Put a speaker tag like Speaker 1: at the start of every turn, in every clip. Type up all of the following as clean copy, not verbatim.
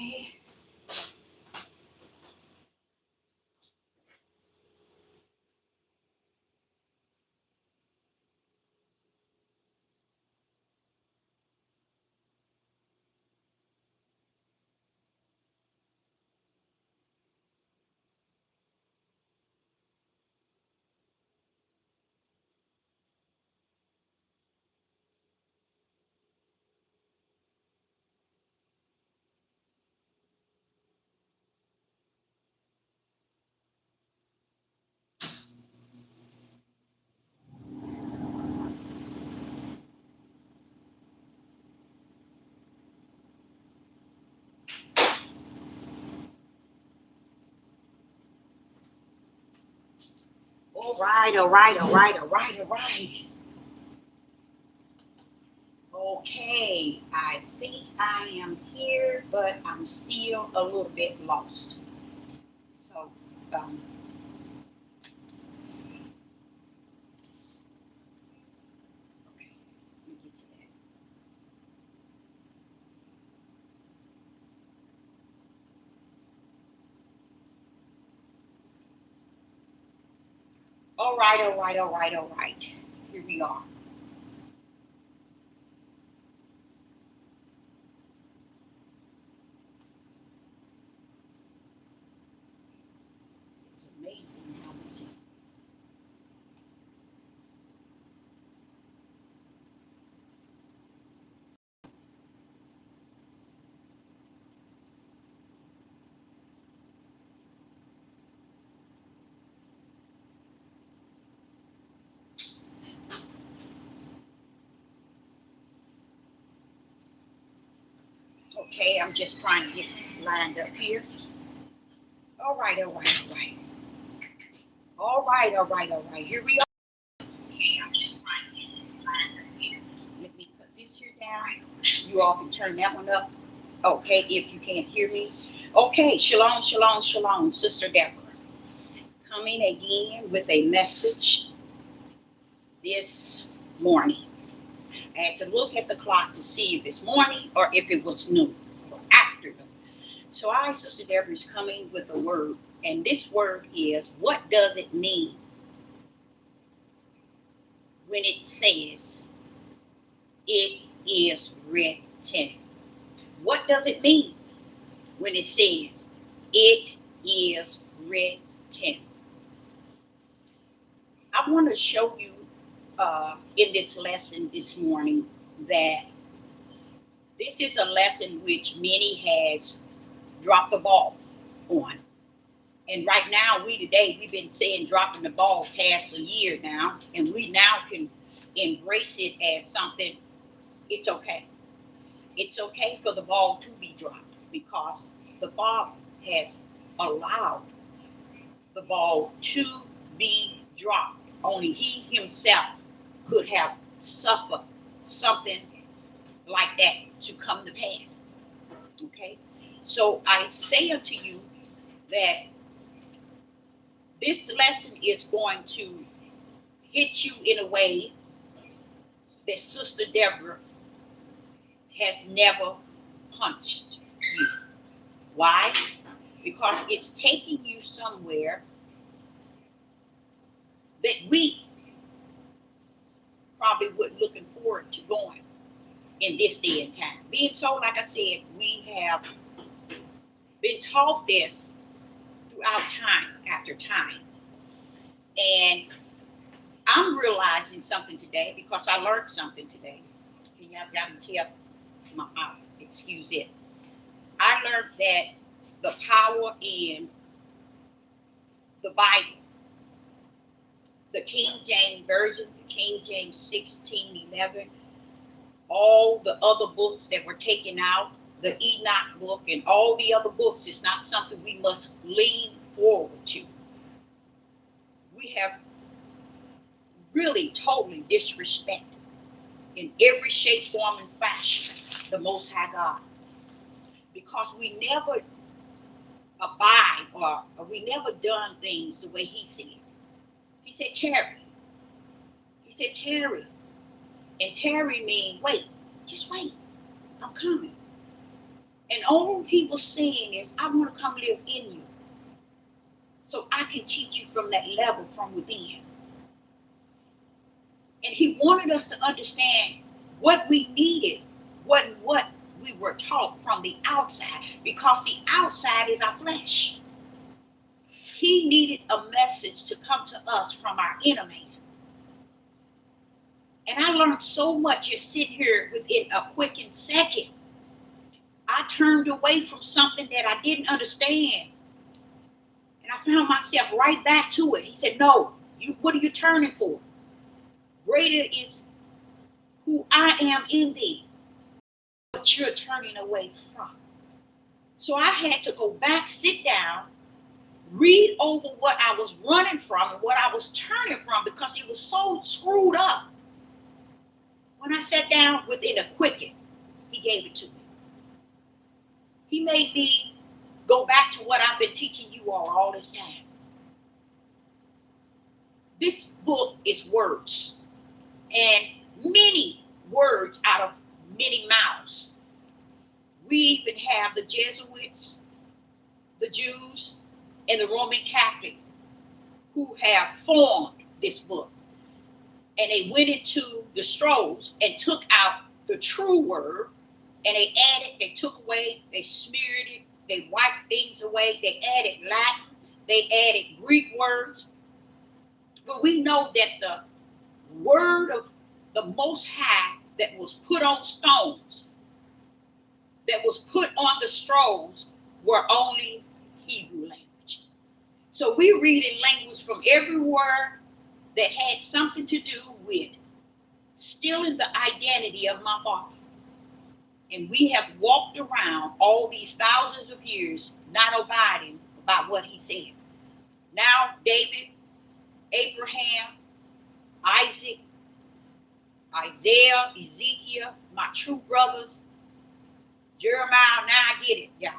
Speaker 1: Okay. All right, all right, all right, all right, all right. Okay, I think I am here, but I'm still a little bit lost. So, um, okay, let me get to that. All right, all right, all right, all right. Here we are. It's amazing how this is. Okay, I'm just trying to get lined up here. All right, all right, all right. All right, all right, all right. Here we are. Okay, I'm just trying to get lined up here. Let me put this here down. You all can turn that one up. Okay, if you can't hear me. Okay, shalom, shalom, shalom, Sister Deborah. Coming again with a message this morning. I had to look at the clock to see if it's morning or if it was noon or afternoon. So Sister Deborah, is coming with a word. And this word is, what does it mean when it says it is written? What does it mean when it says it is written? I want to show you in this lesson this morning that this is a lesson which many has dropped the ball on. And right now, we've been saying dropping the ball past a year now, and we now can embrace it as something. It's okay. It's okay for the ball to be dropped because the Father has allowed the ball to be dropped. Only He Himself could have suffered something like that to come to pass. Okay? So I say unto you that this lesson is going to hit you in a way that Sister Deborah has never punched you. Why? Because it's taking you somewhere that we probably weren't looking forward to going in this day and time. Being so, like I said, we have been taught this throughout time after time. And I'm realizing something today because I learned something today. Can y'all tell my excuse it? I learned that the power in the Bible, the King James Version, the King James 1611, all the other books that were taken out, the Enoch book, and all the other books is not something we must lean forward to. We have really totally disrespected in every shape, form, and fashion the Most High God because we never abide or we never done things the way He said. He said, Terry. He said, Terry. And Terry means wait, just wait. I'm coming. And all he was saying is, I want to come live in you so I can teach you from that level from within. And he wanted us to understand what we needed wasn't what we were taught from the outside, because the outside is our flesh. He needed a message to come to us from our inner man. And I learned so much just sitting here within a quickened second. I turned away from something that I didn't understand. And I found myself right back to it. He said, no, what are you turning for? Greater is who I am in thee, what you're turning away from. So I had to go back, sit down, read over what I was running from and what I was turning from, because it was so screwed up. When I sat down within a quicken, he gave it to me. He made me go back to what I've been teaching you all this time. This book is words, and many words out of many mouths. We even have the Jesuits, the Jews, and the Roman Catholic who have formed this book. And they went into the scrolls and took out the true word, and they added, they took away, they smeared it, they wiped things away, they added Latin, they added Greek words. But we know that the word of the Most High that was put on stones, that was put on the scrolls, were only Hebrew language. So we read in language from everywhere that had something to do with stealing the identity of my father. And we have walked around all these thousands of years not abiding by what he said. Now David, Abraham, Isaac, Isaiah, Ezekiel, my true brothers, Jeremiah, now I get it, y'all.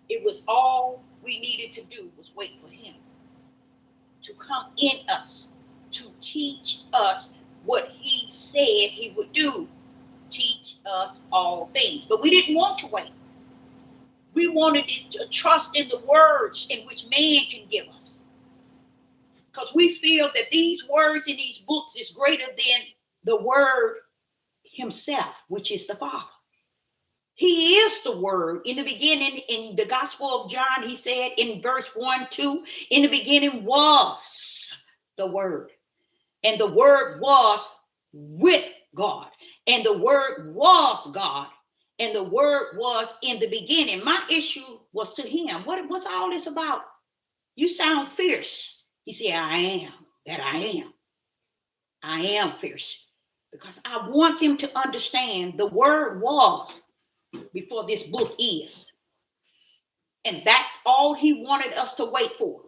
Speaker 1: It was all we needed to do was wait for him to come in us, to teach us what he said he would do. Teach us all things. But we didn't want to wait. We wanted to trust in the words in which man can give us. Because we feel that these words in these books is greater than the word himself, which is the Father. He is the word. In the beginning, in the Gospel of John, he said in verse 1-2, in the beginning was the word. And the word was with God. And the word was God. And the word was in the beginning. My issue was to him. What's all this about? You sound fierce. He said, I am that I am. I am fierce. Because I want him to understand the word was before this book is. And that's all he wanted us to wait for,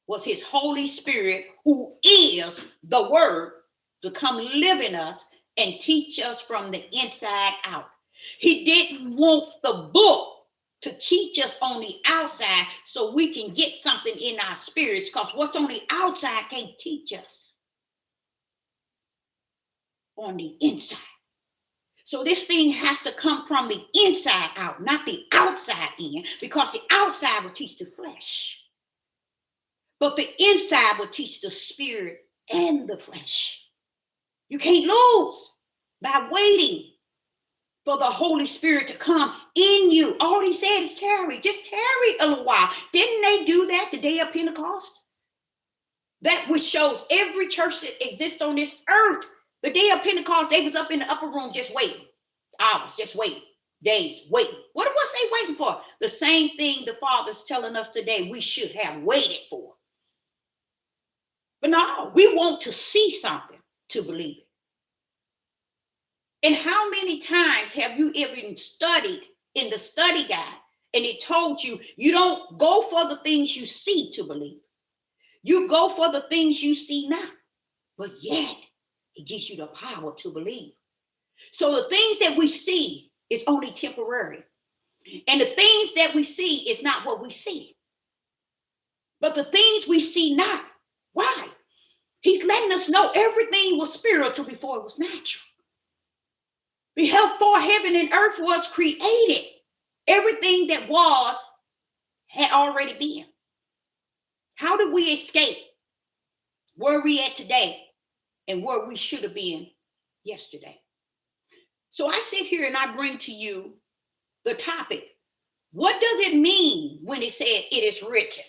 Speaker 1: was his Holy Spirit, who is the word, to come live in us and teach us from the inside out. He didn't want the book to teach us on the outside so we can get something in our spirits, because what's on the outside can't teach us on the inside. So this thing has to come from the inside out, not the outside in, because the outside will teach the flesh. But the inside will teach the spirit and the flesh. You can't lose by waiting for the Holy Spirit to come in you. All he said is tarry. Just tarry a little while. Didn't they do that the day of Pentecost? That which shows every church that exists on this earth. The day of Pentecost, they was up in the upper room just waiting. Hours, just waiting. Days, waiting. What was they waiting for? The same thing the Father's telling us today we should have waited for. But no, we want to see something to believe it. And how many times have you even studied in the study guide and it told you, you don't go for the things you see to believe. You go for the things you see not. But yet, it gives you the power to believe. So the things that we see is only temporary. And the things that we see is not what we see. But the things we see not. Why? He's letting us know everything was spiritual before it was natural. Before heaven and earth was created, everything that was had already been. How did we escape where we at today and where we should have been yesterday? So I sit here and I bring to you the topic. What does it mean when it said it is written?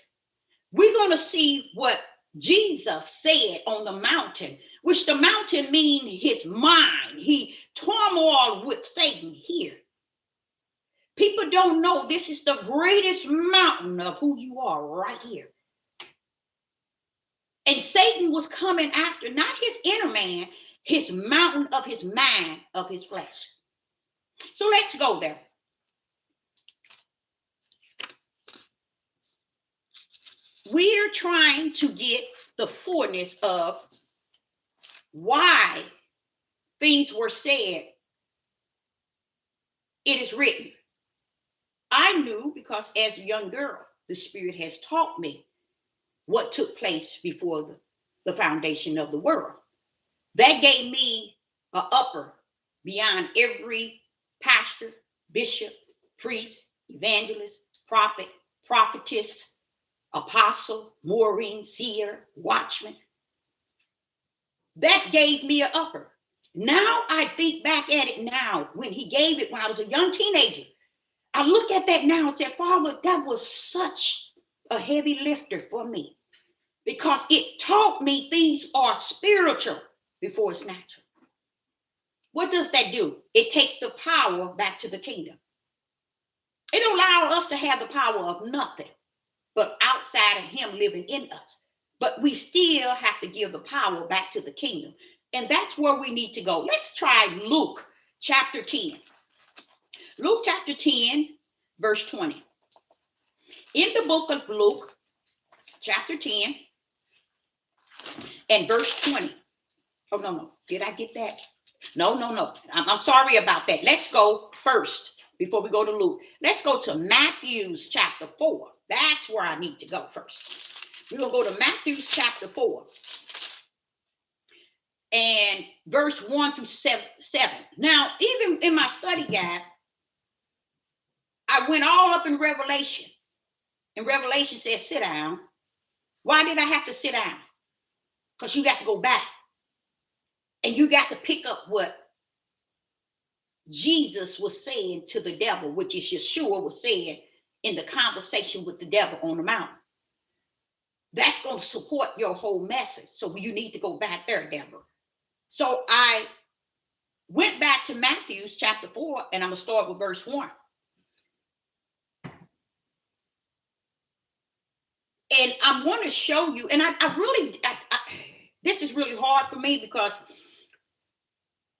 Speaker 1: We're going to see what Jesus said on the mountain, which the mountain means his mind. He turmoiled with Satan here. People don't know this is the greatest mountain of who you are right here. And Satan was coming after not his inner man, his mountain of his mind, of his flesh. So let's go there. We're trying to get the fullness of why things were said. It is written. I knew because as a young girl, the Spirit has taught me what took place before the foundation of the world. That gave me an upper beyond every pastor, bishop, priest, evangelist, prophet, prophetess, apostle, Maureen, seer, watchman. That gave me an upper. Now I think back at it now, when he gave it when I was a young teenager. I look at that now and say, Father, that was such a heavy lifter for me because it taught me things are spiritual before it's natural. What does that do? It takes the power back to the kingdom. It don't allow us to have the power of nothing but outside of him living in us. But we still have to give the power back to the kingdom. And that's where we need to go. Let's try Luke chapter 10. Luke chapter 10, verse 20. In the book of Luke, chapter 10, and verse 20. Oh, no. Did I get that? No. I'm sorry about that. Let's go first before we go to Luke. Let's go to Matthew's chapter 4. That's where I need to go first. We're going to go to Matthew's chapter 4. And verse 1 through 7. Now, even in my study guide, I went all up in Revelation. And Revelation says, sit down. Why did I have to sit down? Because you got to go back. And you got to pick up what Jesus was saying to the devil, which is Yeshua was saying in the conversation with the devil on the mountain. That's going to support your whole message. So you need to go back there, Deborah. So I went back to Matthew's chapter 4, and I'm going to start with verse 1. And I'm going to show you, and I this is really hard for me because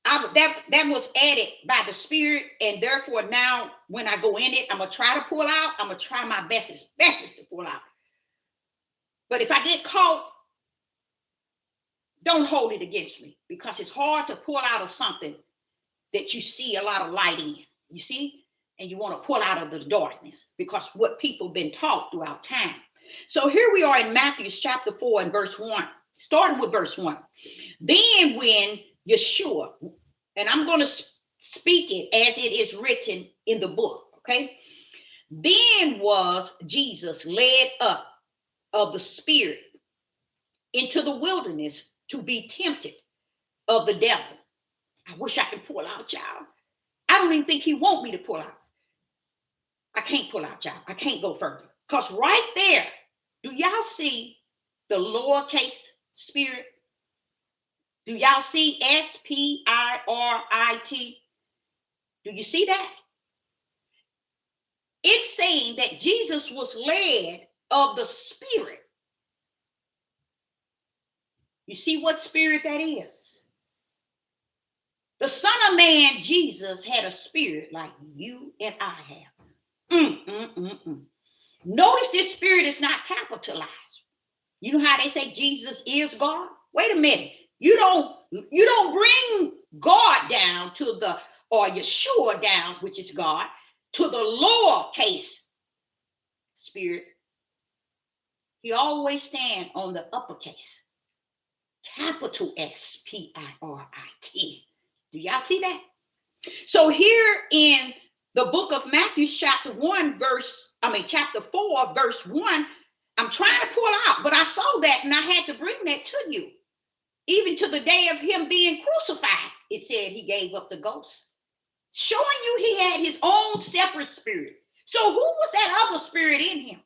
Speaker 1: that was added by the Spirit, and therefore now when I go in it, I'm going to try to pull out. I'm going to try my bestest to pull out. But if I get caught, don't hold it against me because it's hard to pull out of something that you see a lot of light in, you see? And you want to pull out of the darkness because what people have been taught throughout time. So here we are in Matthew chapter 4 and verse 1, starting with verse 1. Then when Yeshua, and I'm going to speak it as it is written in the book, okay? Then was Jesus led up of the Spirit into the wilderness to be tempted of the devil. I wish I could pull out, y'all. I don't even think he want me to pull out. I can't pull out, y'all. I can't go further. Because right there, do y'all see the lowercase spirit? Do y'all see Spirit? Do you see that? It's saying that Jesus was led of the Spirit. You see what spirit that is? The Son of Man, Jesus, had a spirit like you and I have. Notice this spirit is not capitalized. You know how they say Jesus is God? Wait a minute. You don't bring God down to the, or Yeshua down, which is God, to the lowercase spirit. He always stand on the uppercase. Capital Spirit. Do y'all see that? So here in the book of Matthew, chapter 4, verse 1, I'm trying to pull out, but I saw that and I had to bring that to you. Even to the day of him being crucified, it said he gave up the ghost, showing you he had his own separate spirit. So who was that other spirit in him?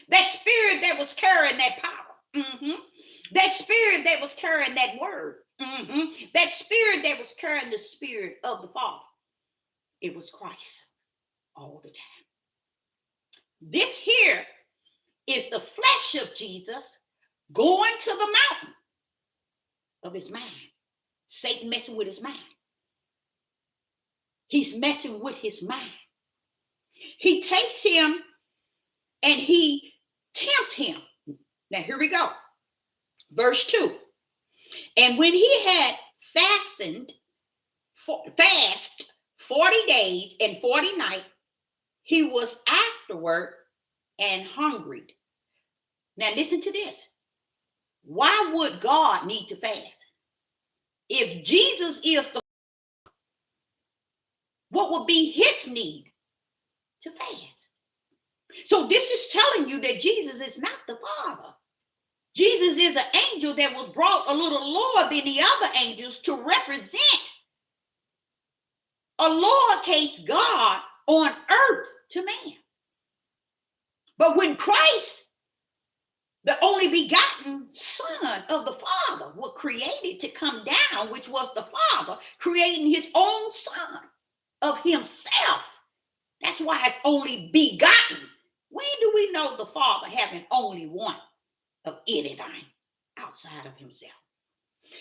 Speaker 1: That spirit that was carrying that power. That spirit that was carrying that word. That spirit that was carrying the spirit of the Father. It was Christ all the time. This here is the flesh of Jesus going to the mountain of his mind. Satan messing with his mind. He's messing with his mind. He takes him and he tempts him. Now here we go. Verse 2. And when he had fast 40 days and 40 nights, he was afterward and hungry. Now listen to this. Why would God need to fast? If Jesus is the, what would be his need to fast? So this is telling you that Jesus is not the Father. Jesus is an angel that was brought a little lower than the other angels to represent a lowercase God on earth to man. But when Christ, the only begotten Son of the Father, was created to come down, which was the Father creating his own Son of himself. That's why it's only begotten. When do we know the Father having only one of anything outside of himself?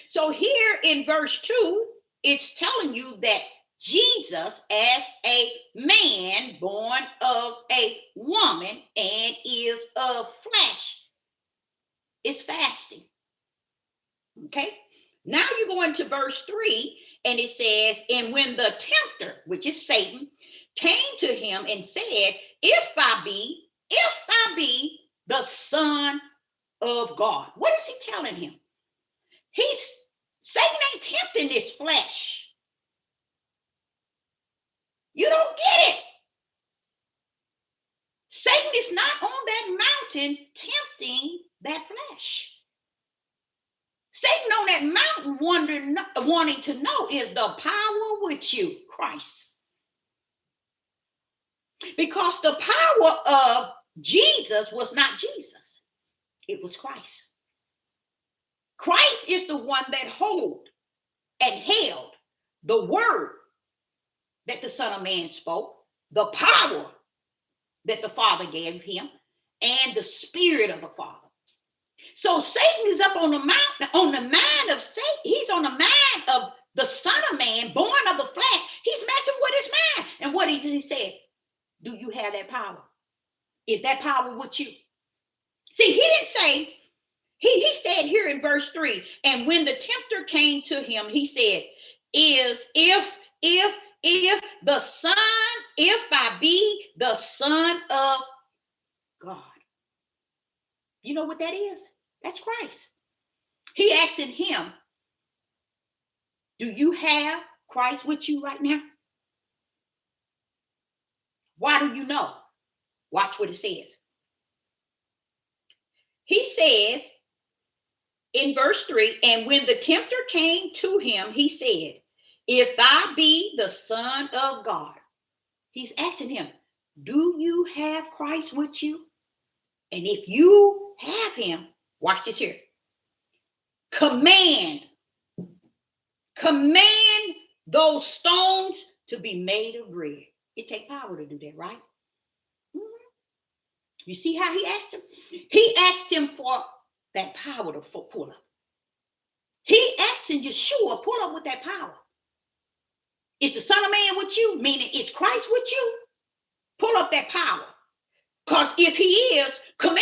Speaker 1: So here in verse 2, it's telling you that Jesus, as a man born of a woman and is of flesh, is fasting. Okay? Now you go into verse 3, and it says, and when the tempter, which is Satan, came to him and said, if thou be the Son of God. What is he telling him? Satan ain't tempting this flesh. You don't get it. Satan is not on that mountain tempting that flesh. Satan on that mountain wanting to know, is the power with you, Christ? Because the power of Jesus was not Jesus. It was Christ. Christ is the one that held and held the word that the Son of Man spoke, the power that the Father gave him, and the Spirit of the Father. So Satan is up on the mountain, on the mind of Satan. He's on the mind of the Son of Man, born of the flesh. He's messing with his mind. And what he said, do you have that power? Is that power with you? See, he didn't say, he said here in verse 3, and when the tempter came to him, he said, if the Son, if I be the Son of God. You know what that is? That's Christ. He asking him, do you have Christ with you right now? Why do you know? Watch what it says. He says in verse 3, and when the tempter came to him, he said, if thou be the Son of God. He's asking him, do you have Christ with you? And if you have him, watch this here. Command those stones to be made of bread. It takes power to do that, right? You see how he asked him? He asked him for that power to pull up. He asked him, Yeshua, pull up with that power. Is the Son of Man with you? Meaning, is Christ with you? Pull up that power. Because if he is, command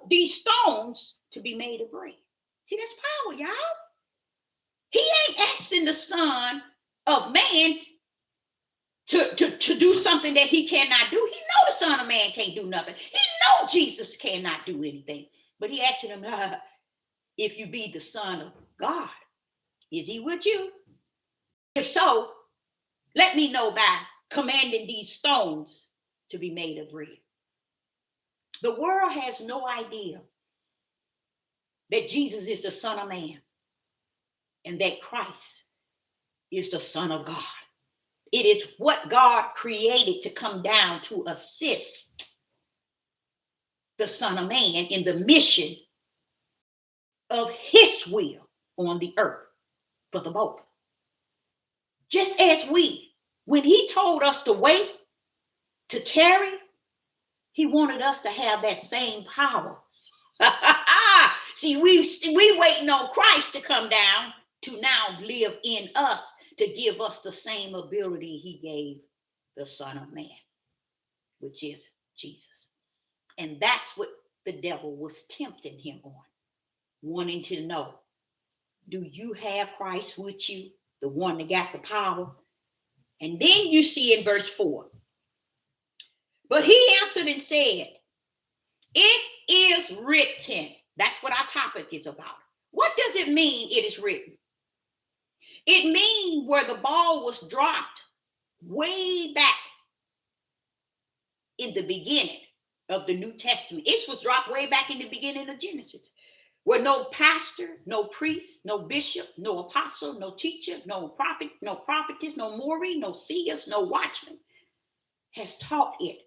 Speaker 1: these stones to be made of bread. See, that's power, y'all. He ain't asking the Son of Man to do something that he cannot do. He know the Son of Man can't do nothing. He know Jesus cannot do anything. But he asking him, if you be the Son of God, is he with you? If so, let me know by commanding these stones to be made of bread. The world has no idea that Jesus is the Son of Man and that Christ is the Son of God. It is what God created to come down to assist the Son of Man in the mission of his will on the earth for the both. Just as when he told us to wait, to tarry, he wanted us to have that same power. See, we waiting on Christ to come down to now live in us, to give us the same ability he gave the Son of Man, which is Jesus. And that's what the devil was tempting him on, wanting to know, do you have Christ with you, the one that got the power? And then you see in verse 4, but he answered and said, it is written. That's what our topic is about. What does it mean, it is written? It means where the ball was dropped way back in the beginning of the New Testament. It was dropped way back in the beginning of Genesis, where no pastor, no priest, no bishop, no apostle, no teacher, no prophet, no prophetess, no Mori, no seers, no watchman has taught it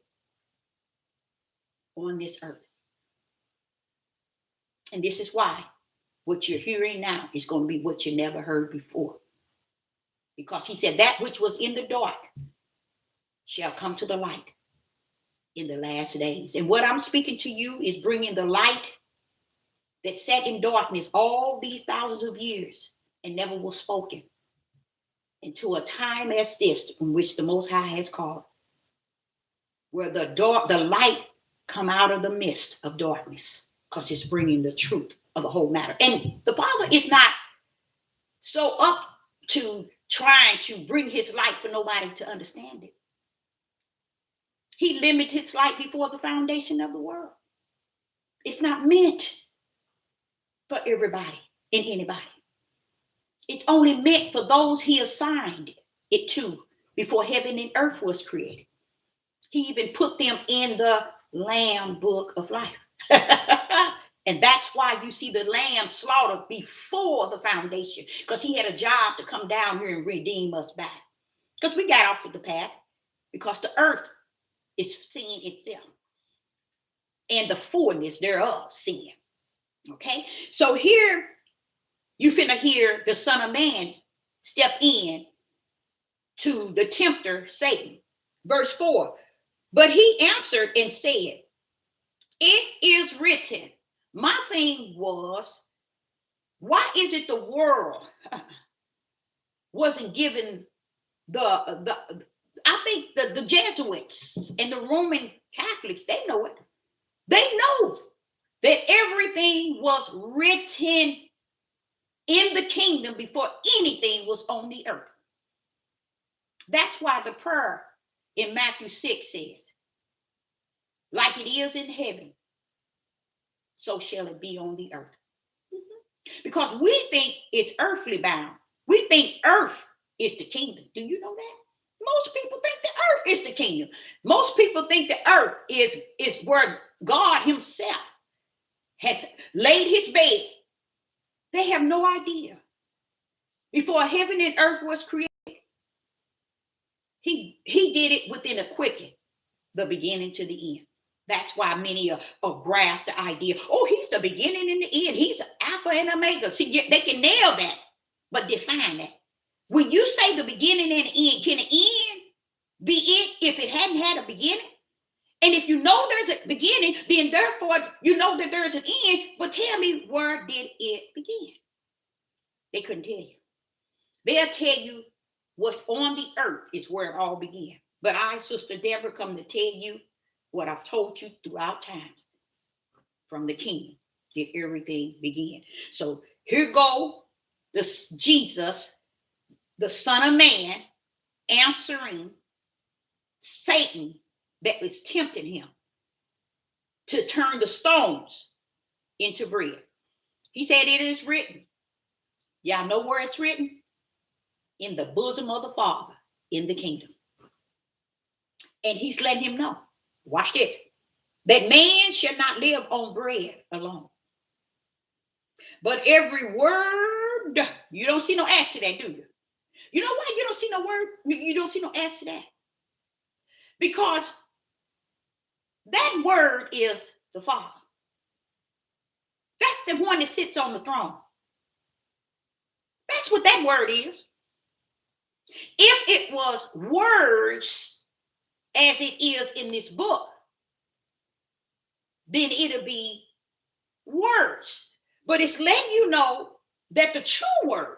Speaker 1: on this earth. And this is why what you're hearing now is going to be what you never heard before. Because he said that which was in the dark shall come to the light in the last days. And what I'm speaking to you is bringing the light that sat in darkness all these thousands of years and never was spoken into a time as this in which the Most High has called, where the light come out of the mist of darkness, because it's bringing the truth of the whole matter. And the Father is not so up to trying to bring his light for nobody to understand it. He limited his light before the foundation of the world. It's not meant for everybody and anybody. It's only meant for those he assigned it to before heaven and earth was created. He even put them in the Lamb book of life. And that's why you see the lamb slaughtered before the foundation, because he had a job to come down here and redeem us back. Because we got off of the path, because the earth is sin itself and the fullness thereof, sin. Okay, so here you finna hear the Son of Man step in to the tempter, Satan. Verse 4, but he answered and said, it is written. My thing was, why is it the world wasn't given I think the Jesuits and the Roman Catholics, they know it. They know that everything was written in the kingdom before anything was on the earth. That's why the prayer in Matthew 6 says, like it is in heaven, so shall it be on the earth. Because we think it's earthly bound. We think earth is the kingdom. Do you know that? Most people think the earth is the kingdom. Most people think the earth is where God himself has laid his bed. They have no idea. Before heaven and earth was created, he did it within a quicken, the beginning to the end. That's why many are graft the idea, oh, he's the beginning and the end. He's Alpha and Omega. See, they can nail that, but define that. When you say the beginning and the end, can the end be it if it hadn't had a beginning? And if you know there's a beginning, then therefore you know that there's an end. But tell me, where did it begin? They couldn't tell you. They'll tell you what's on the earth is where it all began. But I, Sister Deborah, come to tell you what I've told you throughout times. From the kingdom did everything begin. So here go this Jesus, the Son of Man, answering Satan that was tempting him to turn the stones into bread. He said, it is written. Y'all know where it's written? in the bosom of the Father in the kingdom. And he's letting him know, watch this, that man shall not live on bread alone, but every word. You don't see no S to that, do you? You know why you don't see no word? You don't see no S to that? Because that word is the Father. That's the one that sits on the throne. That's what that word is. If it was words as it is in this book, then it'll be words. But it's letting you know that the true word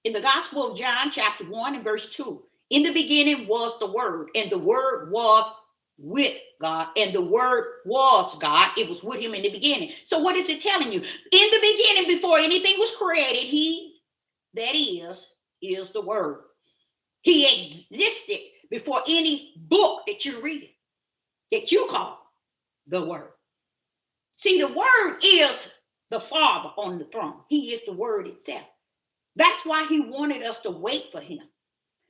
Speaker 1: in the Gospel of John, chapter 1 and verse 2, in the beginning was the Word, and the Word was with God, and the Word was God. It was with him in the beginning. So what is it telling you? In the beginning, before anything was created, he that is the Word. He existed before any book that you're reading, that you call the Word. See, the Word is the Father on the throne. He is the Word itself. That's why he wanted us to wait for him,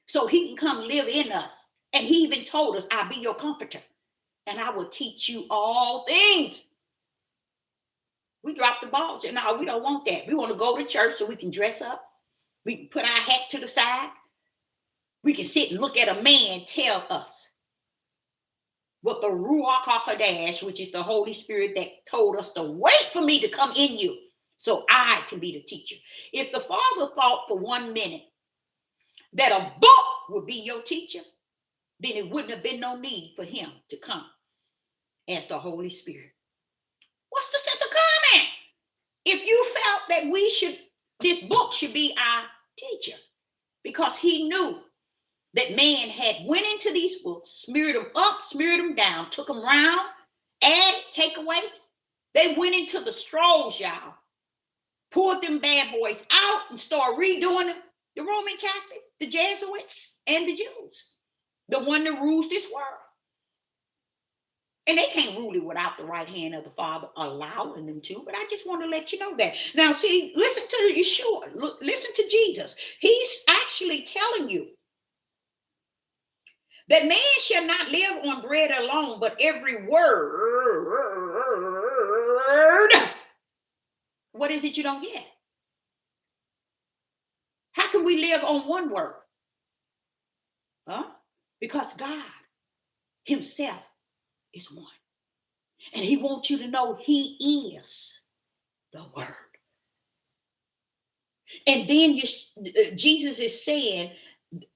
Speaker 1: so he can come live in us. And he even told us, I'll be your comforter, and I will teach you all things. We dropped the ball. So no, we don't want that. We want to go to church so we can dress up. We can put our hat to the side. We can sit and look at a man tell us what the Ruach HaKodesh, which is the Holy Spirit that told us to wait for me to come in you so I can be the teacher. If the Father thought for 1 minute that a book would be your teacher, then it wouldn't have been no need for him to come as the Holy Spirit. What's the sense of comment? If you felt that this book should be our teacher, because he knew that man had went into these books, smeared them up, smeared them down, took them round, add, take away. They went into the Strolls, y'all, pulled them bad boys out and started redoing them. The Roman Catholics, the Jesuits, and the Jews, the one that rules this world. And they can't rule it without the right hand of the Father allowing them to. But I just want to let you know that. Now, see, listen to Yeshua. Listen to Jesus. He's actually telling you that man shall not live on bread alone, but every word. What is it you don't get? How can we live on one word? Huh? Because God himself is one. And he wants you to know he is the word. And then Jesus is saying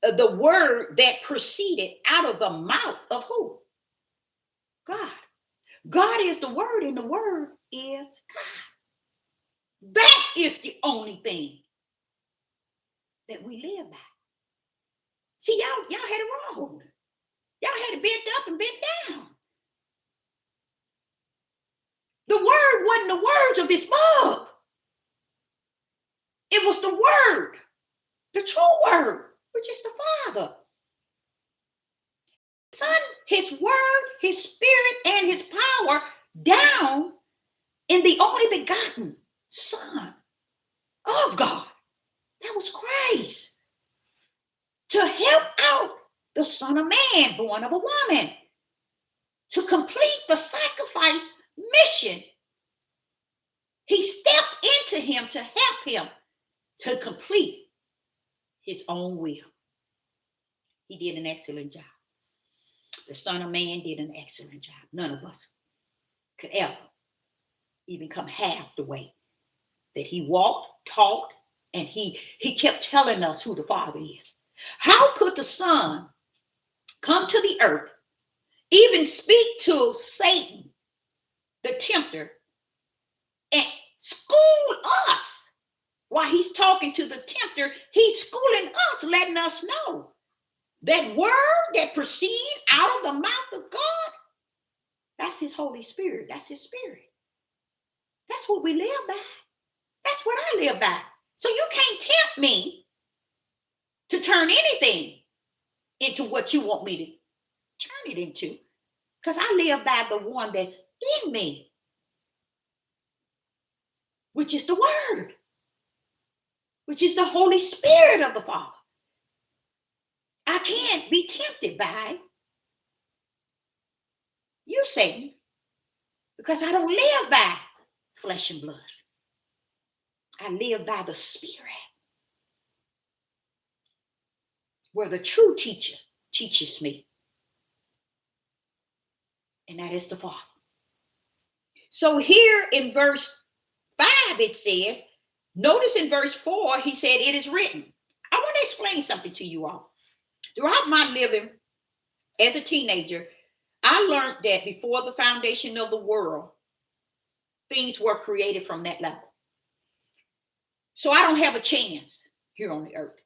Speaker 1: the word that proceeded out of the mouth of who? God. God is the word, and the word is God. That is the only thing that we live by. See, y'all had it wrong. Y'all had it bent up and bent down. The word wasn't the words of this book. It was the word, the true word, which is the Father. Son, his word, his spirit, and his power down in the only begotten Son of God. That was Christ. To help out the Son of Man, born of a woman. To complete the sacrifice mission. He stepped into him to help him to complete his own will. He did an excellent job. The Son of Man did an excellent job. None of us could ever even come half the way that he walked, talked, and he kept telling us who the Father is. How could the Son come to the earth, even speak to Satan, the tempter, and school us while he's talking to the tempter? He's schooling us, letting us know that word that proceeds out of the mouth of God, that's his Holy Spirit. That's his spirit. That's what we live by. That's what I live by. So you can't tempt me to turn anything into what you want me to turn it into, because I live by the one that's in me, which is the word, which is the Holy Spirit of the Father. I can't be tempted by you, Satan, because I don't live by flesh and blood. I live by the Spirit, where the true teacher teaches me, and that is the Father. So here in verse 5, it says, notice in verse 4, he said, it is written. I want to explain something to you all. Throughout my living as a teenager, I learned that before the foundation of the world, things were created from that level. So I don't have a chance here on the earth.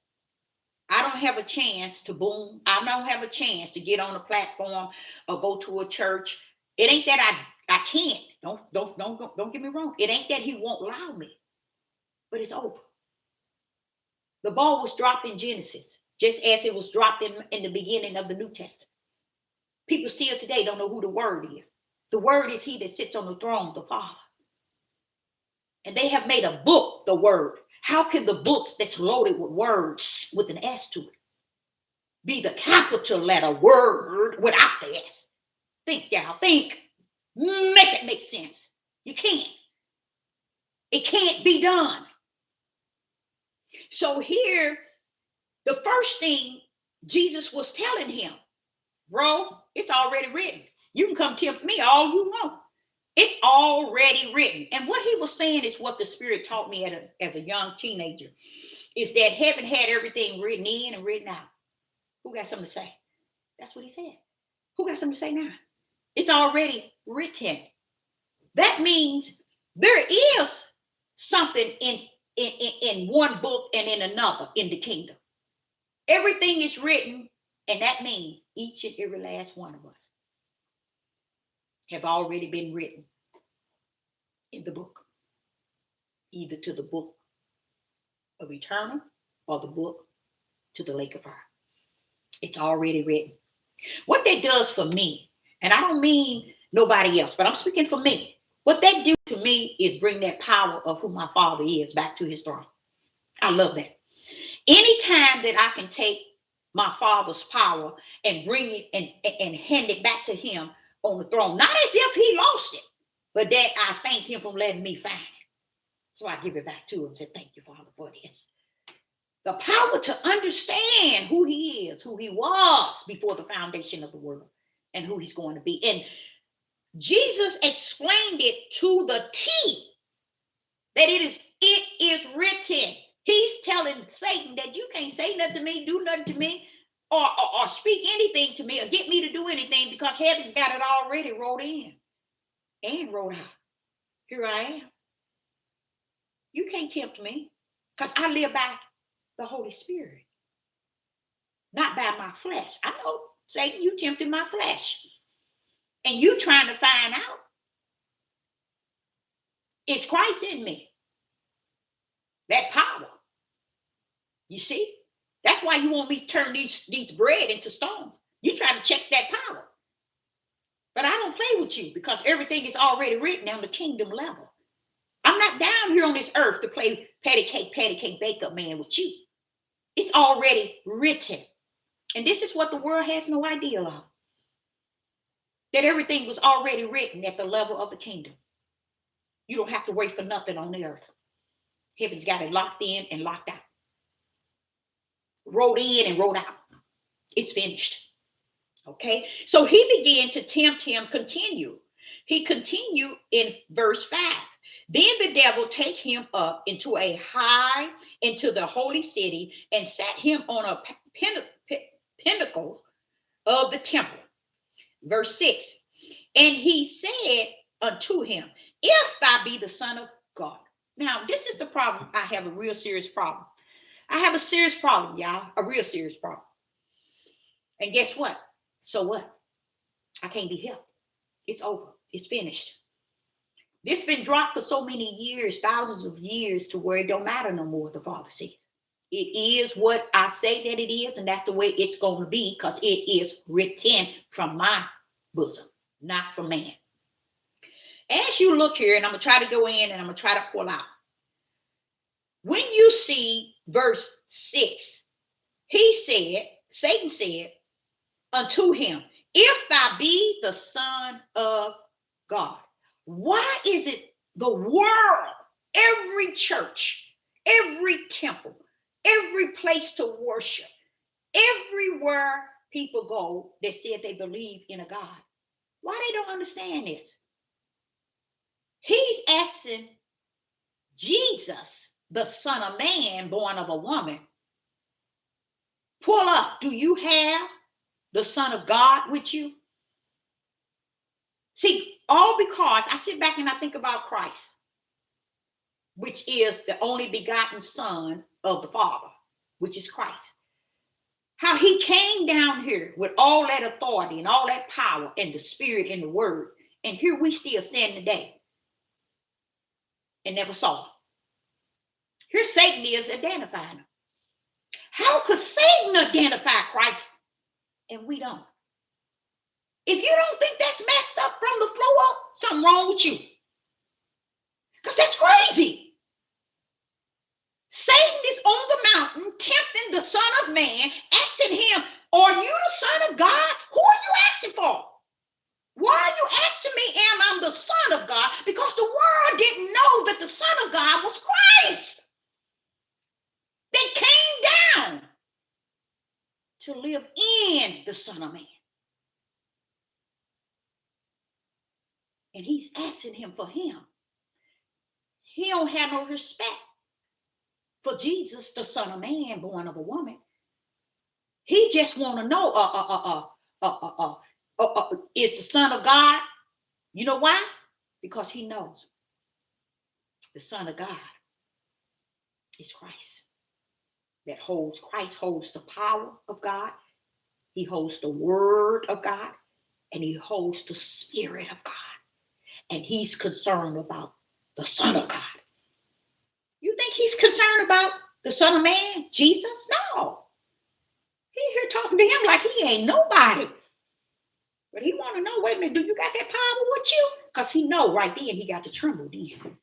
Speaker 1: I don't have a chance to boom. I don't have a chance to get on a platform or go to a church. It ain't that I can't. Don't get me wrong. It ain't that he won't allow me, but it's over. The ball was dropped in Genesis, just as it was dropped in the beginning of the New Testament. People still today don't know who the Word is. The Word is he that sits on the throne, the Father. And they have made a book, the Word. How can the books that's loaded with words with an S to it be the capital letter word without the S? Think, y'all. Think. Make it make sense. You can't. It can't be done. So here, the first thing Jesus was telling him, bro, it's already written. You can come tempt me all you want. It's already written. And what he was saying is what the Spirit taught me as a young teenager, is that heaven had everything written in and written out. Who got something to say? That's what he said. Who got something to say now? It's already written. That means there is something in one book and in another in the kingdom. Everything is written, and that means each and every last one of us have already been written in the book, either to the book of eternal or the book to the lake of fire. It's already written. What that does for me, and I don't mean nobody else, but I'm speaking for me. What that do to me is bring that power of who my Father is back to his throne. I love that. Anytime that I can take my Father's power and bring it and hand it back to him on the throne, not as if he lost it, but that I thank him for letting me find it. So I give it back to him and say, thank you, Father, for this. The power to understand who he is, who he was before the foundation of the world, and who he's going to be. And Jesus explained it to the T, that it is written. He's telling Satan that you can't say nothing to me, do nothing to me, or speak anything to me, or get me to do anything, because heaven's got it already wrote in and wrote out. Here I am. You can't tempt me, because I live by the Holy Spirit, not by my flesh. I know, Satan, you tempted my flesh, and you trying to find out, is Christ in me? That power. You see? That's why you want me to turn these bread into stones. You're trying to check that power. But I don't play with you, because everything is already written on the kingdom level. I'm not down here on this earth to play patty cake, bake up man with you. It's already written. And this is what the world has no idea of. That everything was already written at the level of the kingdom. You don't have to wait for nothing on the earth. Heaven's got it locked in and locked out. Wrote in and wrote out. It's finished. Okay, so he began to tempt him. Continue. He continued in verse 5. Then the devil take him up into the holy city, and sat him on a pinnacle of the temple. Verse 6. And he said unto him, if thou be the Son of God. Now, this is the problem. I have a real serious problem. I have a serious problem, y'all. A real serious problem. And guess what? So what? I can't be helped. It's over. It's finished. This been dropped for so many years, thousands of years, to where it don't matter no more, the Father says. It is what I say that it is, and that's the way it's going to be, because it is written from my bosom, not from man. As you look here, and I'm going to try to go in and I'm going to try to pull out. When you see verse 6. Satan said unto him, if thou be the Son of God. Why is it the world, every church, every temple, every place to worship, everywhere people go that said they believe in a God, why they don't understand this? He's asking Jesus, the Son of Man, born of a woman, pull up, do you have the Son of God with you? See, all because I sit back and I think about Christ, which is the only begotten Son of the Father, which is Christ. How he came down here with all that authority and all that power and the Spirit and the Word. And here we still stand today and never saw him. Here Satan is identifying him. How could Satan identify Christ and we don't? If you don't think that's messed up from the floor up, something wrong with you. Because that's crazy. Satan is on the mountain tempting the Son of Man, asking him, are you the Son of God? Who are you asking for? Why are you asking me, am I the Son of God? Because the world didn't know that the Son of God was Christ. They came down to live in the Son of Man. And he's asking him for him. He don't have no respect for Jesus, the Son of Man, born of a woman. He just want to know, is the Son of God? You know why? Because he knows the Son of God is Christ. That holds, Christ holds the power of God. He holds the Word of God. And he holds the Spirit of God. And he's concerned about the Son of God. You think he's concerned about the Son of Man, Jesus? No. He's here talking to him like he ain't nobody. But he want to know, wait a minute, do you got that power with you? Because he know right then he got to tremble then.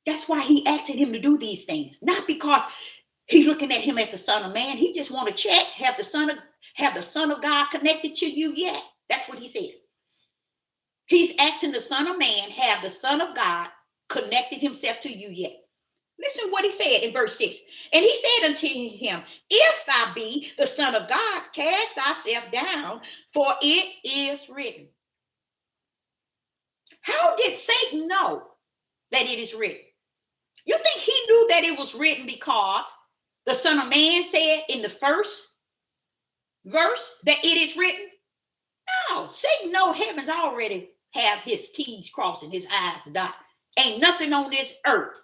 Speaker 1: That's why he asking him to do these things. Not because he's looking at him as the Son of Man. He just want to check, have the Son of God connected to you yet? That's what he said. He's asking the Son of Man, have the Son of God connected himself to you yet? Listen to what he said in verse 6. And he said unto him, if thou be the Son of God, cast thyself down, for it is written. How did Satan know that it is written? You think he knew that it was written because the Son of Man said in the first verse that it is written? No, Satan know heavens already have his T's crossed and his I's dotted. Ain't nothing on this earth,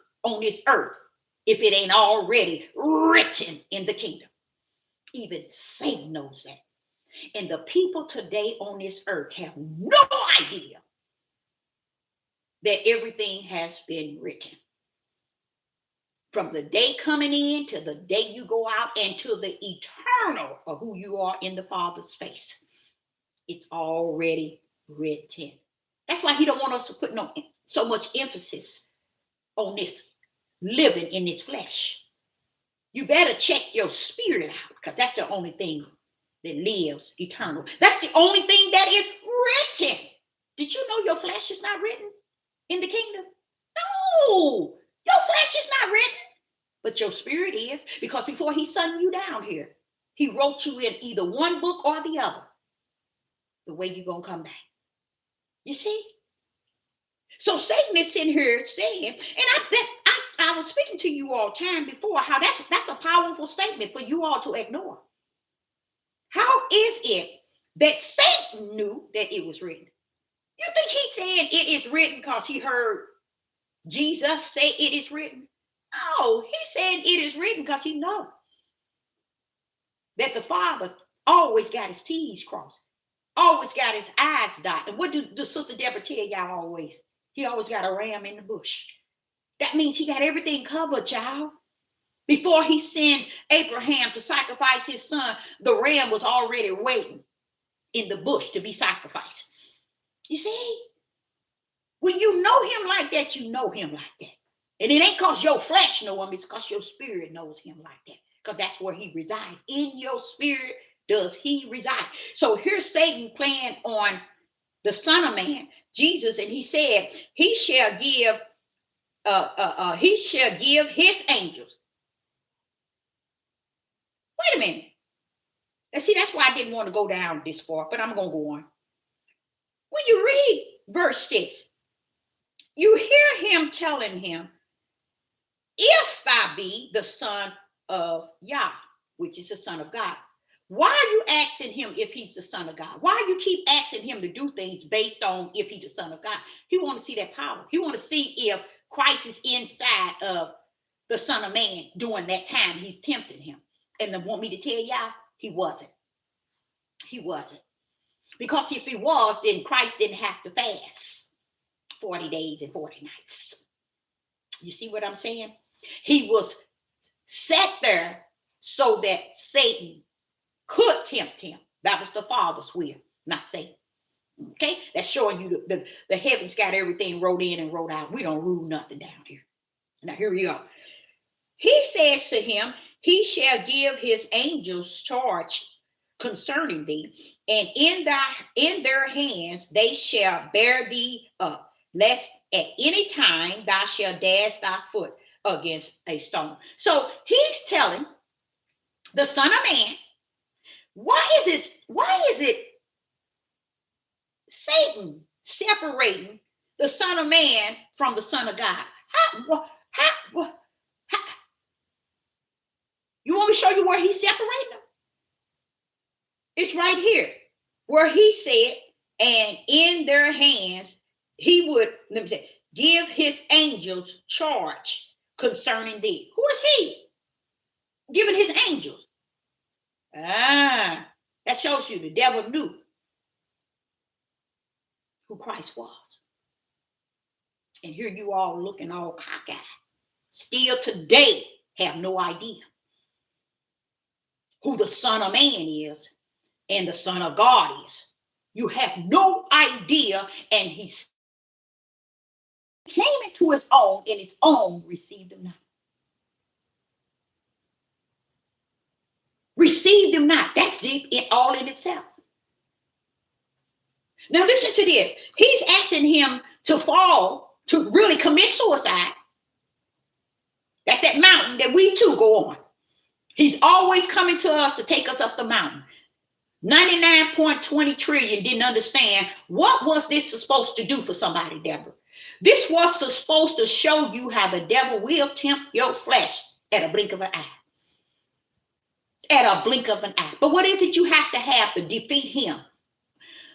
Speaker 1: if it ain't already written in the kingdom. Even Satan knows that. And the people today on this earth have no idea that everything has been written. From the day coming in to the day you go out and to the eternal of who you are in the Father's face. It's already written. That's why he don't want us to put so much emphasis on this living in this flesh. You better check your spirit out, because that's the only thing that lives eternal. That's the only thing that is written. Did you know your flesh is not written in the kingdom? No, your flesh is not written, but your spirit is, because before he sent you down here, he wrote you in either one book or the other, the way you're going to come back. You see? So Satan is sitting here saying, and I was speaking to you all time before, how that's a powerful statement for you all to ignore. How is it that Satan knew that it was written? You think he said it is written because he heard Jesus say it is written? No, he said it is written because he knows that the Father always got his T's crossed, always got his I's dotted. And what do Sister Deborah tell y'all always? He always got a ram in the bush. That means he got everything covered, y'all. Before he sent Abraham to sacrifice his son, the ram was already waiting in the bush to be sacrificed. You see? When you know him like that, you know him like that. And it ain't because your flesh know him, it's because your spirit knows him like that. Because that's where he resides. In your spirit does he reside. So here's Satan playing on the Son of Man, Jesus, and he said, he shall give his angels. Wait a minute. And see, that's why I didn't want to go down this far, but I'm going to go on. When you read verse 6, you hear him telling him, if thou be the son of Yah, which is the son of God. Why are you asking him if he's the son of God? Why do you keep asking him to do things based on if he's the son of God? He want to see that power. He want to see if Christ is inside of the Son of Man during that time he's tempting him. And they want me to tell y'all, he wasn't. He wasn't. Because if he was, then Christ didn't have to fast 40 days and 40 nights. You see what I'm saying? He was set there so that Satan could tempt him. That was the Father's will, not Satan. Okay? That's showing you the heavens got everything wrote in and wrote out. We don't rule nothing down here. Now, here we go. He says to him, he shall give his angels charge concerning thee, and in their hands they shall bear thee up, lest at any time thou shalt dash thy foot against a stone. So he's telling the Son of Man, why is it Satan separating the Son of Man from the Son of God? How you want me to show you where he's separating them? It's right here where he said, and in their hands he would, let me say, give his angels charge concerning thee. Who is he? Giving his angels. That shows you the devil knew who Christ was. And here you all looking all cockeyed. Still today have no idea who the Son of Man is and the Son of God is. You have no idea, and he came into his own, and his own received him not. Received him not. That's deep all in itself. Now listen to this. He's asking him to fall, to really commit suicide. That's that mountain that we too go on. He's always coming to us to take us up the mountain. 99.20 trillion didn't understand what was this supposed to do for somebody, Deborah. This was supposed to show you how the devil will tempt your flesh at a blink of an eye. At a blink of an eye. But what is it you have to defeat him?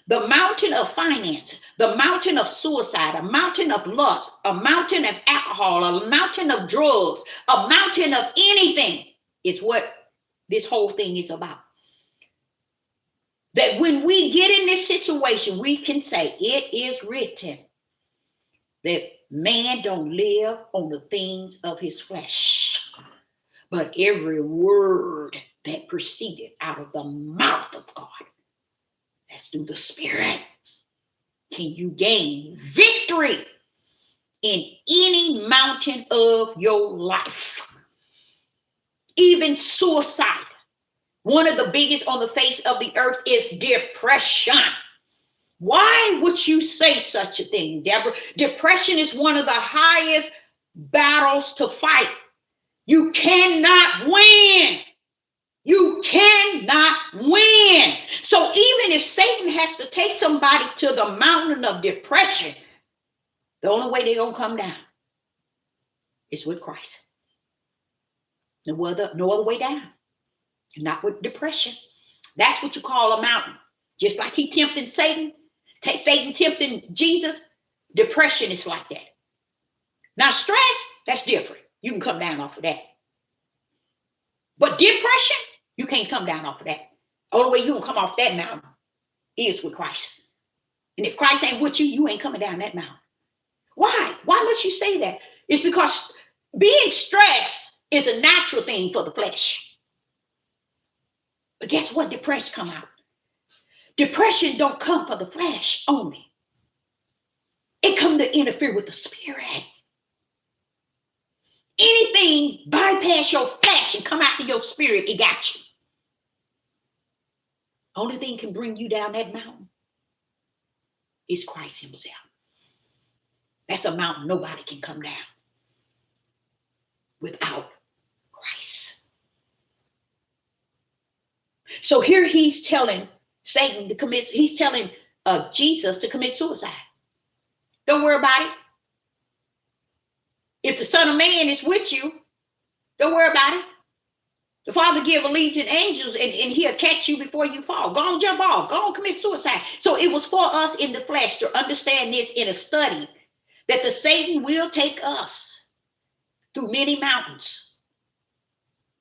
Speaker 1: The mountain of finance, the mountain of suicide, a mountain of lust, a mountain of alcohol, a mountain of drugs, a mountain of anything is what this whole thing is about. That when we get in this situation, we can say, it is written that man don't live on the things of his flesh, but every word that proceeded out of the mouth of God, that's through the Spirit. Can you gain victory in any mountain of your life? Even suicide. One of the biggest on the face of the earth is depression. Why would you say such a thing, Deborah? Depression is one of the highest battles to fight. You cannot win. You cannot win. So even if Satan has to take somebody to the mountain of depression, the only way they're going to come down is with Christ. No other way down. Not with depression. That's what you call a mountain. Just like he tempted Satan, Satan tempting Jesus, depression is like that. Now stress, that's different. You can come down off of that. But depression, you can't come down off of that. Only way you can come off that mountain is with Christ. And if Christ ain't with you, you ain't coming down that mountain. Why? Why must you say that? It's because being stressed is a natural thing for the flesh. But guess what? Depression come out. Depression don't come for the flesh only. It come to interfere with the spirit. Anything bypass your flesh and come out to your spirit, it got you. Only thing can bring you down that mountain is Christ himself. That's a mountain nobody can come down without Christ. So here he's telling Satan to commit, he's telling Jesus to commit suicide. Don't worry about it. If the Son of Man is with you, don't worry about it. The Father give allegiant angels and he'll catch you before you fall. Go on, jump off. Go on, commit suicide. So it was for us in the flesh to understand this in a study, that the Satan will take us through many mountains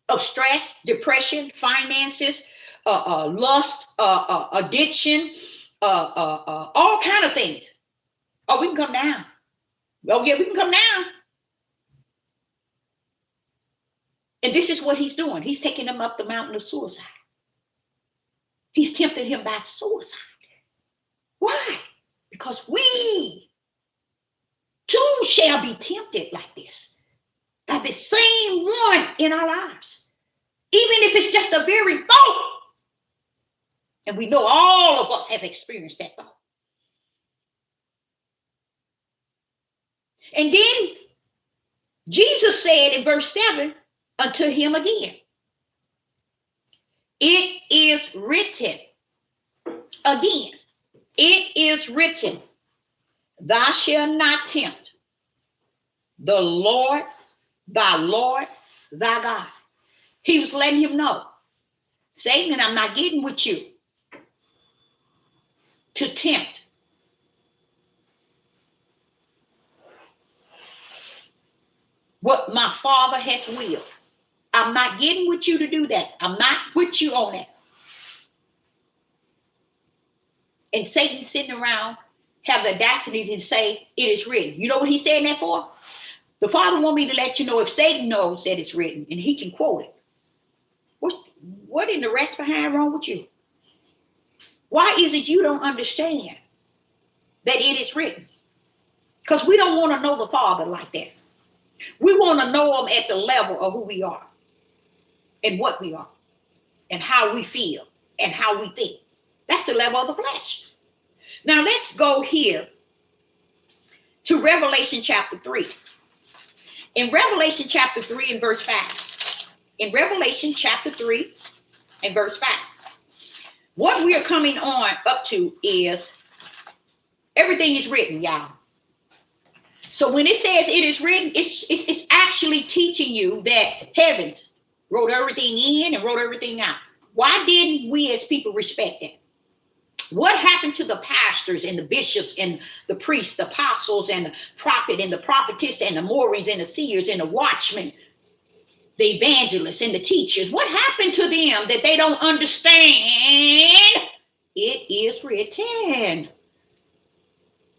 Speaker 1: of stress, depression, finances, lust, addiction, all kind of things. Oh, we can come down. Oh, yeah, we can come down. And this is what he's doing. He's taking him up the mountain of suicide. He's tempting him by suicide. Why? Because we too shall be tempted like this, by the same one in our lives. Even if it's just a very thought. And we know all of us have experienced that thought. And then Jesus said in verse 7 unto him again, it is written, again, it is written, thou shalt not tempt the Lord, thy God. He was letting him know, Satan, I'm not getting with you to tempt. What my Father has willed. I'm not getting with you to do that. I'm not with you on that. And Satan sitting around have the audacity to say, it is written. You know what he's saying that for? The Father want me to let you know, if Satan knows that it's written and he can quote it, what in the rest behind wrong with you? Why is it you don't understand that it is written? Because we don't want to know the Father like that. We want to know him at the level of who we are and what we are and how we feel and how we think. That's the level of the flesh. Now let's go here to Revelation chapter 3. In Revelation chapter 3 and verse 5. In Revelation chapter 3 and verse 5. What we are coming on up to is everything is written, y'all. So when it says it is written, it's actually teaching you that heavens wrote everything in and wrote everything out. Why didn't we as people respect that? What happened to the pastors and the bishops and the priests, the apostles and the prophet and the prophetess and the Mories and the seers and the watchmen, the evangelists and the teachers? What happened to them that they don't understand? It is written.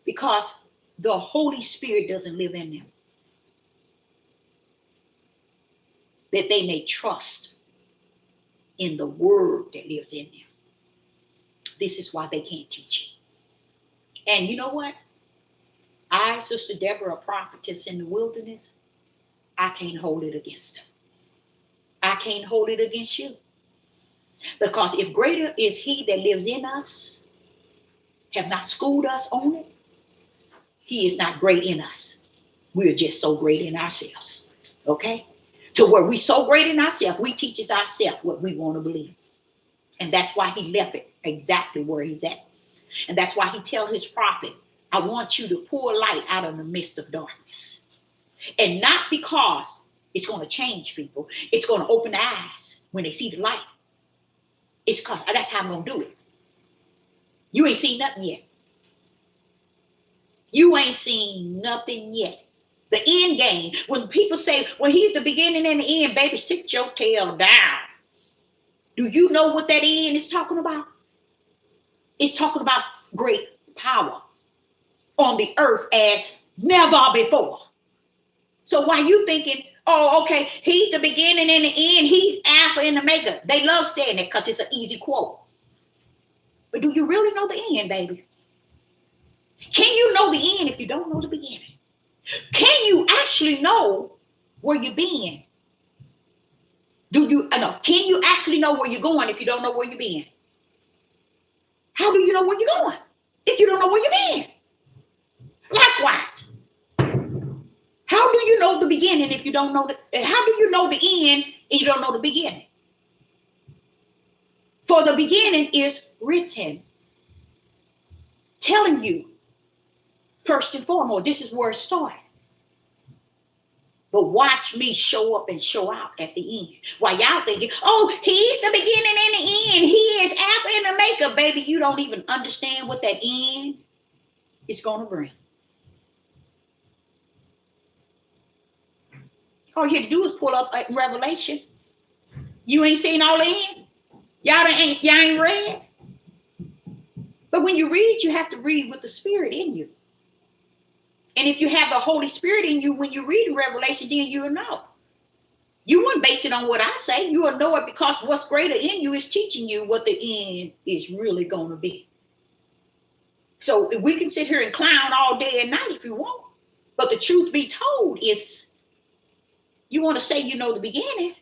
Speaker 1: Because the Holy Spirit doesn't live in them. That they may trust in the word that lives in them. This is why they can't teach it. And you know what? I, Sister Deborah, a prophetess in the wilderness, I can't hold it against them. I can't hold it against you. Because if greater is he that lives in us, have not schooled us on it, he is not great in us. We're just so great in ourselves. Okay? To where we so great in ourselves, we teaches ourselves what we want to believe. And that's why he left it exactly where he's at. And that's why he tell his prophet, I want you to pour light out of the midst of darkness. And not because it's going to change people. It's going to open their eyes when they see the light. It's because that's how I'm going to do it. You ain't seen nothing yet. You ain't seen nothing yet. The end game. When people say, well, he's the beginning and the end, baby, sit your tail down. Do you know what that end is talking about? It's talking about great power on the earth as never before. So why you thinking, oh, okay, he's the beginning and the end, he's Alpha and Omega. They love saying it because it's an easy quote. But do you really know the end, baby? Can you know the end if you don't know the beginning? Can you actually know where you've been? Can you actually know where you're going if you don't know where you've been? How do you know where you're going if you don't know where you've been? Likewise, how do you know the beginning if you don't know how do you know the end and you don't know the beginning? For the beginning is written, telling you, first and foremost, this is where it started. But watch me show up and show out at the end. While y'all thinking, oh, he's the beginning and the end. He is Alpha and Omega, baby. You don't even understand what that end is going to bring. All you have to do is pull up Revelation. You ain't seen all the end. Y'all ain't read. But when you read, you have to read with the Spirit in you. And if you have the Holy Spirit in you, when you read Revelation, then you'll know. You wouldn't base it on what I say. You will know it because what's greater in you is teaching you what the end is really going to be. So we can sit here and clown all day and night if you want. But the truth be told is, you want to say you know the beginning.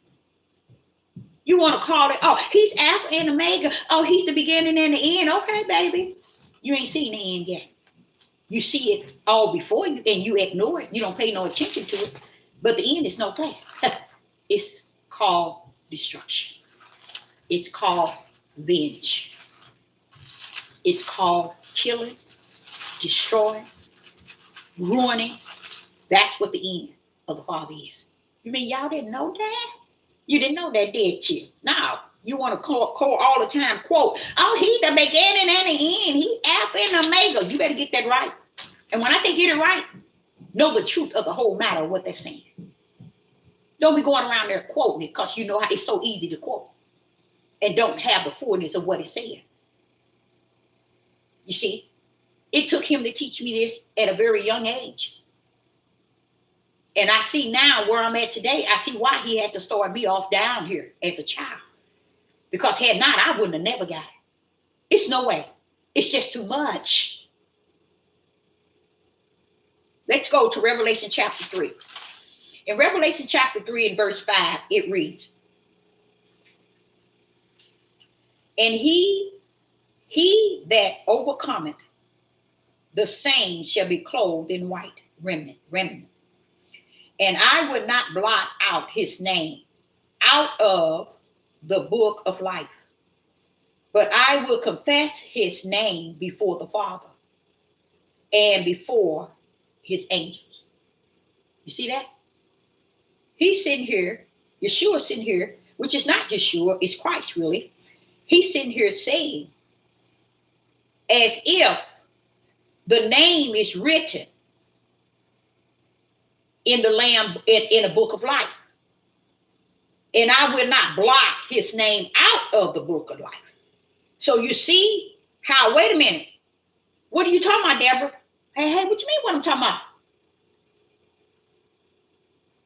Speaker 1: You want to call it, oh, he's Alpha and Omega. Oh, he's the beginning and the end. Okay, baby. You ain't seen the end yet. You see it all before you and you ignore it. You don't pay no attention to it. But the end is no clear. It's called destruction. It's called venge. It's called killing, destroying, ruining. That's what the end of the Father is. You mean y'all didn't know that? You didn't know that, did you? Now, you want to call all the time, quote, oh, he's the beginning and the end. He's Alpha and Omega. You better get that right. And when I say get it right, know the truth of the whole matter of what they're saying. Don't be going around there quoting it because you know how it's so easy to quote and don't have the fullness of what it's saying. You see, it took him to teach me this at a very young age. And I see now where I'm at today, I see why he had to start me off down here as a child. Because had not, I wouldn't have never got it. It's no way. It's just too much. Let's go to Revelation chapter 3. In Revelation chapter 3 and verse 5, it reads, and he that overcometh, the same shall be clothed in white raiment. And I will not blot out his name out of the book of life, but I will confess his name before the Father and before his angels. You see that? He's sitting here, Yeshua's sitting here, which is not Yeshua, it's Christ really. He's sitting here saying, as if the name is written in the Lamb, in a book of life. And I will not blot his name out of the book of life. So you see how, wait a minute. What are you talking about, Deborah? Hey, what you mean what I'm talking about?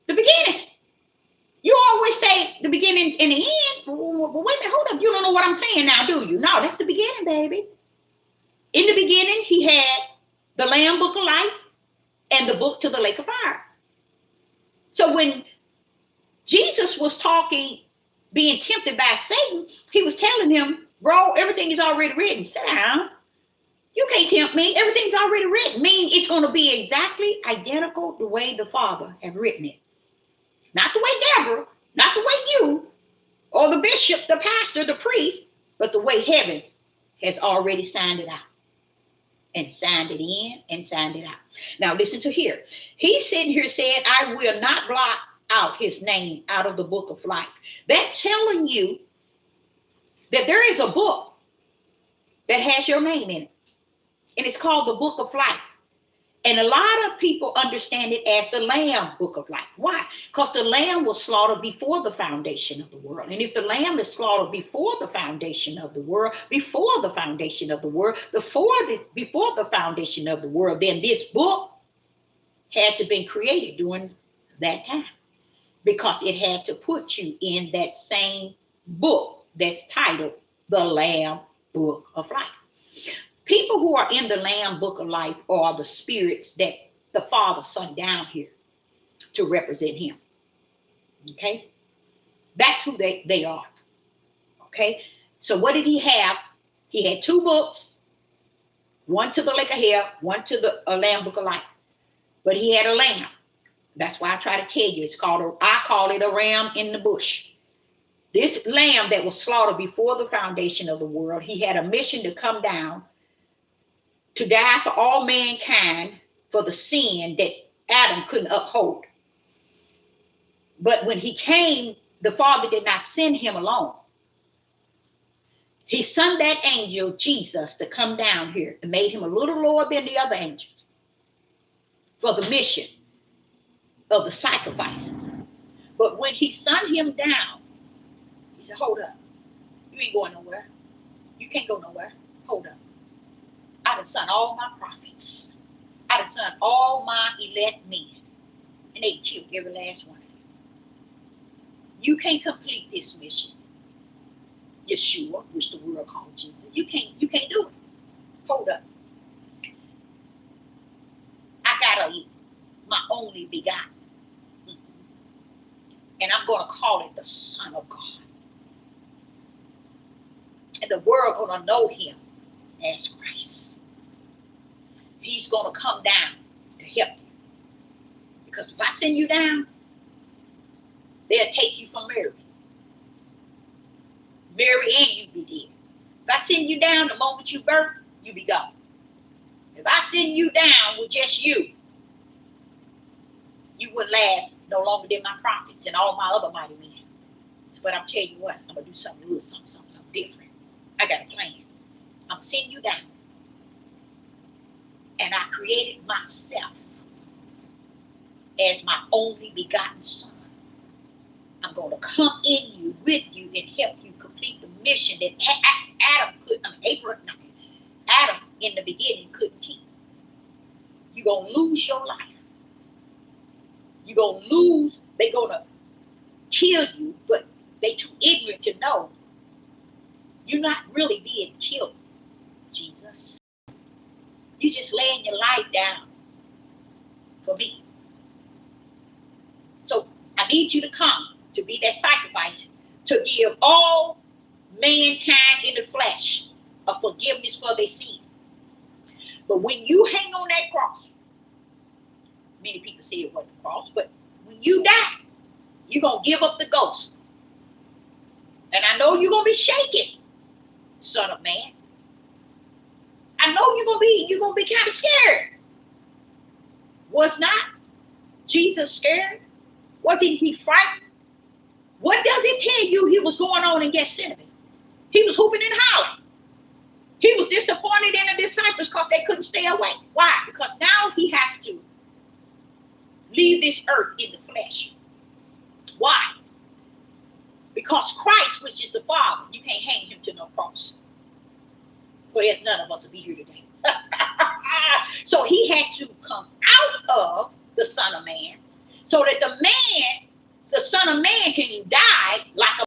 Speaker 1: The beginning. You always say the beginning and the end. But wait a minute, hold up. You don't know what I'm saying now, do you? No, that's the beginning, baby. In the beginning, he had the Lamb book of life and the book to the lake of fire. So when Jesus was talking, being tempted by Satan, he was telling him, bro, everything is already written. Sit down. You can't tempt me. Everything's already written. Meaning it's going to be exactly identical the way the Father have written it. Not the way Deborah, not the way you, or the bishop, the pastor, the priest, but the way heavens has already signed it out. And signed it in and signed it out. Now listen to here. He's sitting here saying, I will not blot out his name out of the book of life. That's telling you that there is a book that has your name in it. And it's called the book of life. And a lot of people understand it as the Lamb book of life. Why? Because the Lamb was slaughtered before the foundation of the world. And if the Lamb is slaughtered before the foundation of the world, before the foundation of the world, then this book had to be created during that time. Because it had to put you in that same book that's titled the Lamb book of life. People who are in the Lamb book of life are the spirits that the Father sent down here to represent him. Okay? That's who they are. Okay? So what did he have? He had two books, one to the lake of hell, one to the Lamb Book of Life. But he had a lamb. That's why I try to tell you, I call it a ram in the bush. This lamb that was slaughtered before the foundation of the world, he had a mission to come down to die for all mankind for the sin that Adam couldn't uphold. But when he came, the Father did not send him alone. He sent that angel, Jesus, to come down here and made him a little lower than the other angels for the mission of the sacrifice. But when he sent him down, he said, hold up. You ain't going nowhere. You can't go nowhere. Hold up. I done sent all my prophets. I done sent all my elect men. And they killed every last one of them. You can't complete this mission. Yeshua, which the world called Jesus. You can't do it. Hold up. I got my only begotten. And I'm going to call it the Son of God. And the world going to know him as Christ. He's going to come down to help you. Because if I send you down, they'll take you from Mary. Mary and you be dead. If I send you down the moment you birth, you be gone. If I send you down with just you wouldn't last no longer than my prophets and all my other mighty men. But I'm telling you what, I'm going to do something little, something different. I got a plan. I'm going to send you down. And I created myself as my only begotten son. I'm going to come in you, with you, and help you complete the mission that Adam in the beginning couldn't keep. You're going to lose your life. You're going to lose, they're going to kill you, but they too ignorant to know you're not really being killed, Jesus. You're just laying your life down for me. So I need you to come to be that sacrifice, to give all mankind in the flesh a forgiveness for their sin. But when you hang on that cross, many people say it wasn't a cross, but when you die, you're going to give up the ghost. And I know you're going to be shaking, son of man. I know you're going to be kind of scared. Was not Jesus scared? Wasn't he frightened? What does it tell you he was going on in Gethsemane? He was hooping and hollering. He was disappointed in the disciples because they couldn't stay awake. Why? Because now he has to leave this earth in the flesh. Why? Because Christ, which is the Father, you can't hang him to no cross. Whereas none of us will be here today. So he had to come out of the Son of Man so that the Son of Man can die like a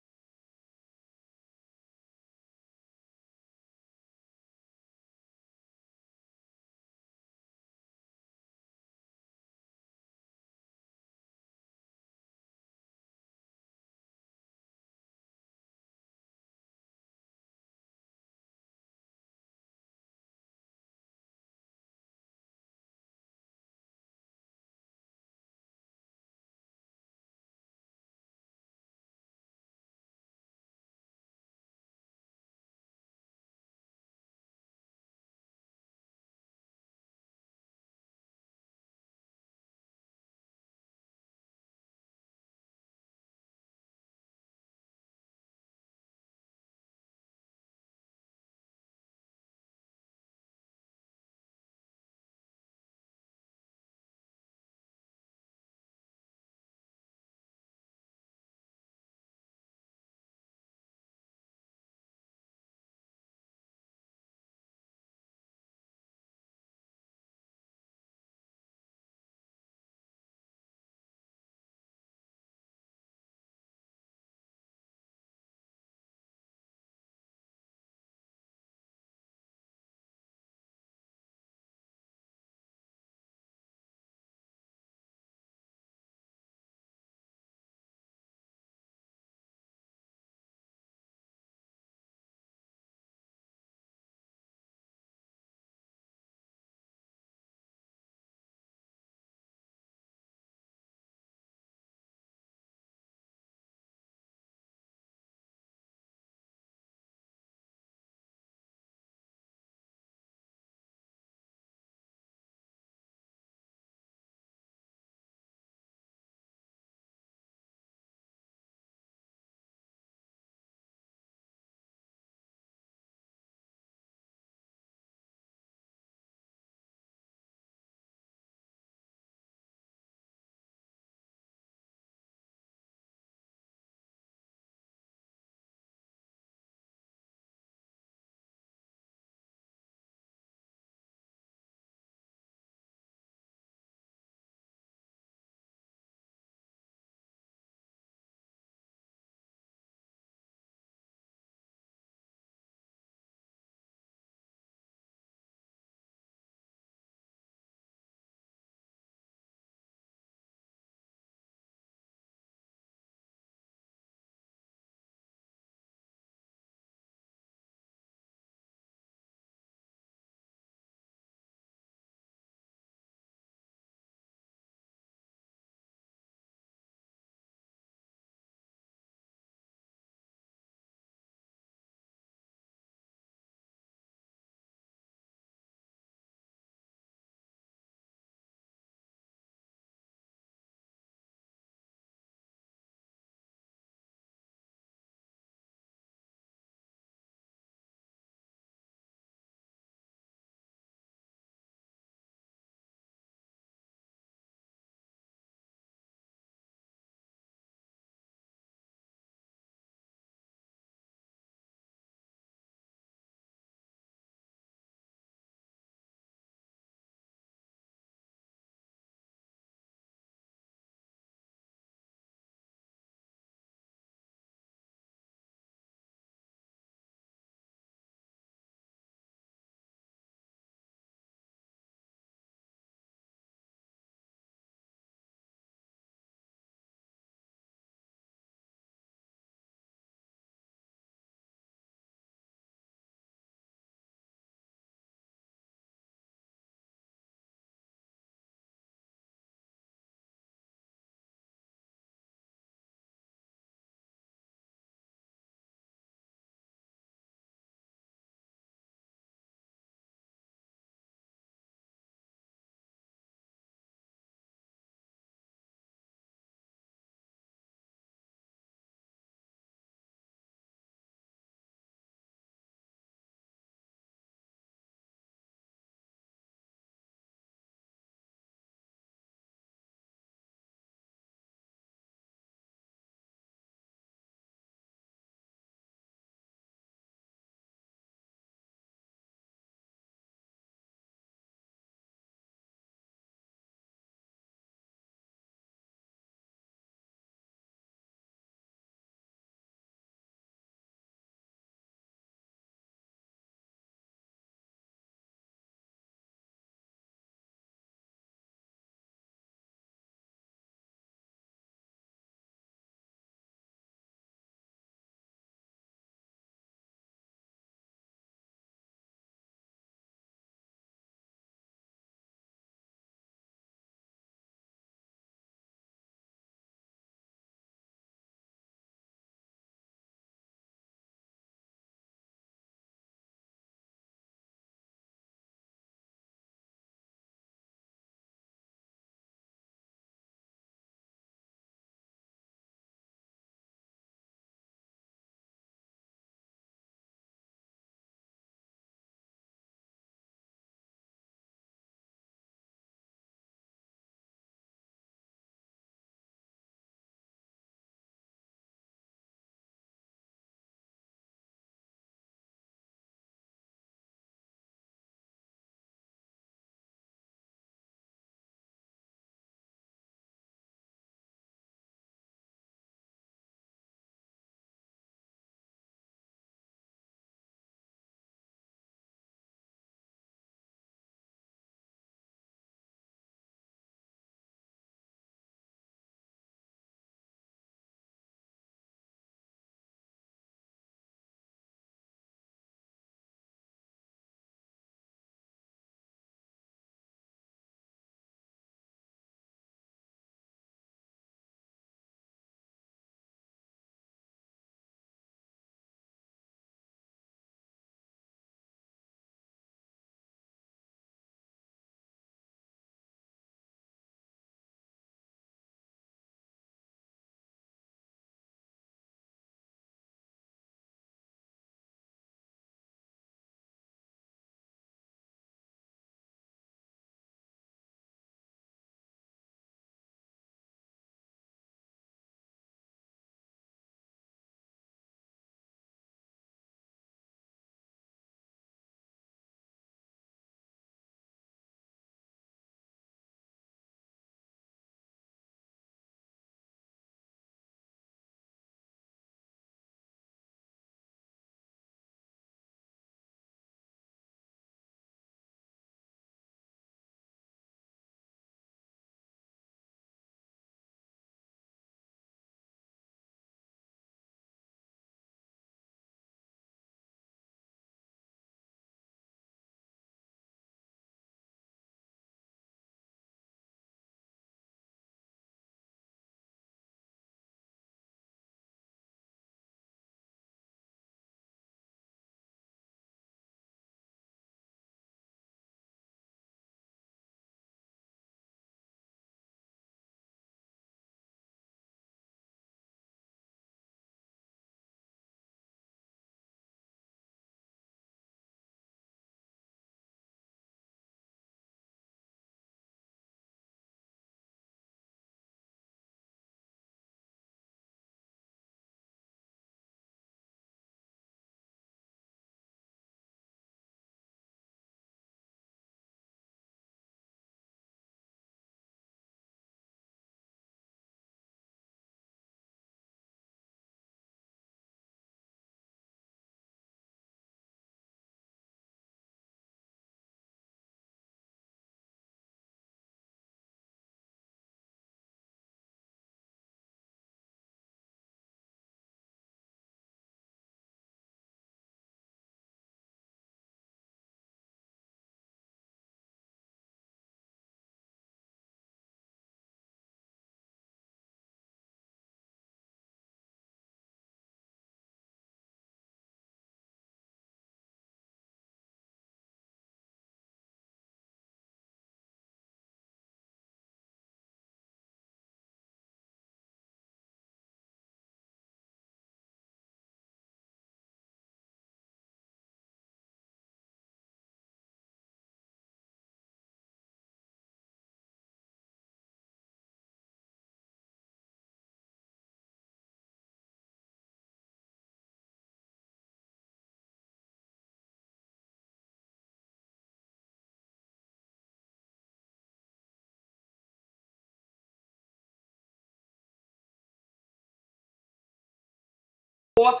Speaker 1: or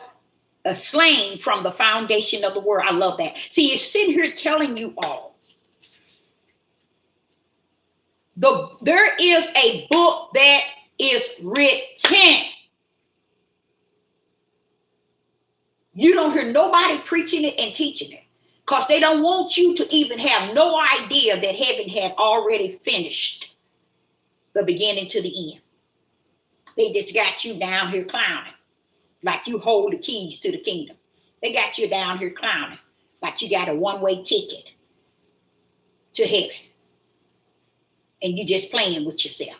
Speaker 1: slain from the foundation of the world. I love that. See, it's sitting here telling you all. There is a book that is written. You don't hear nobody preaching it and teaching it because they don't want you to even have no idea that heaven had already finished the beginning to the end. They just got you down here clowning like you hold the keys to the kingdom. They got you down here clowning like you got a one-way ticket to heaven. And you just playing with yourself.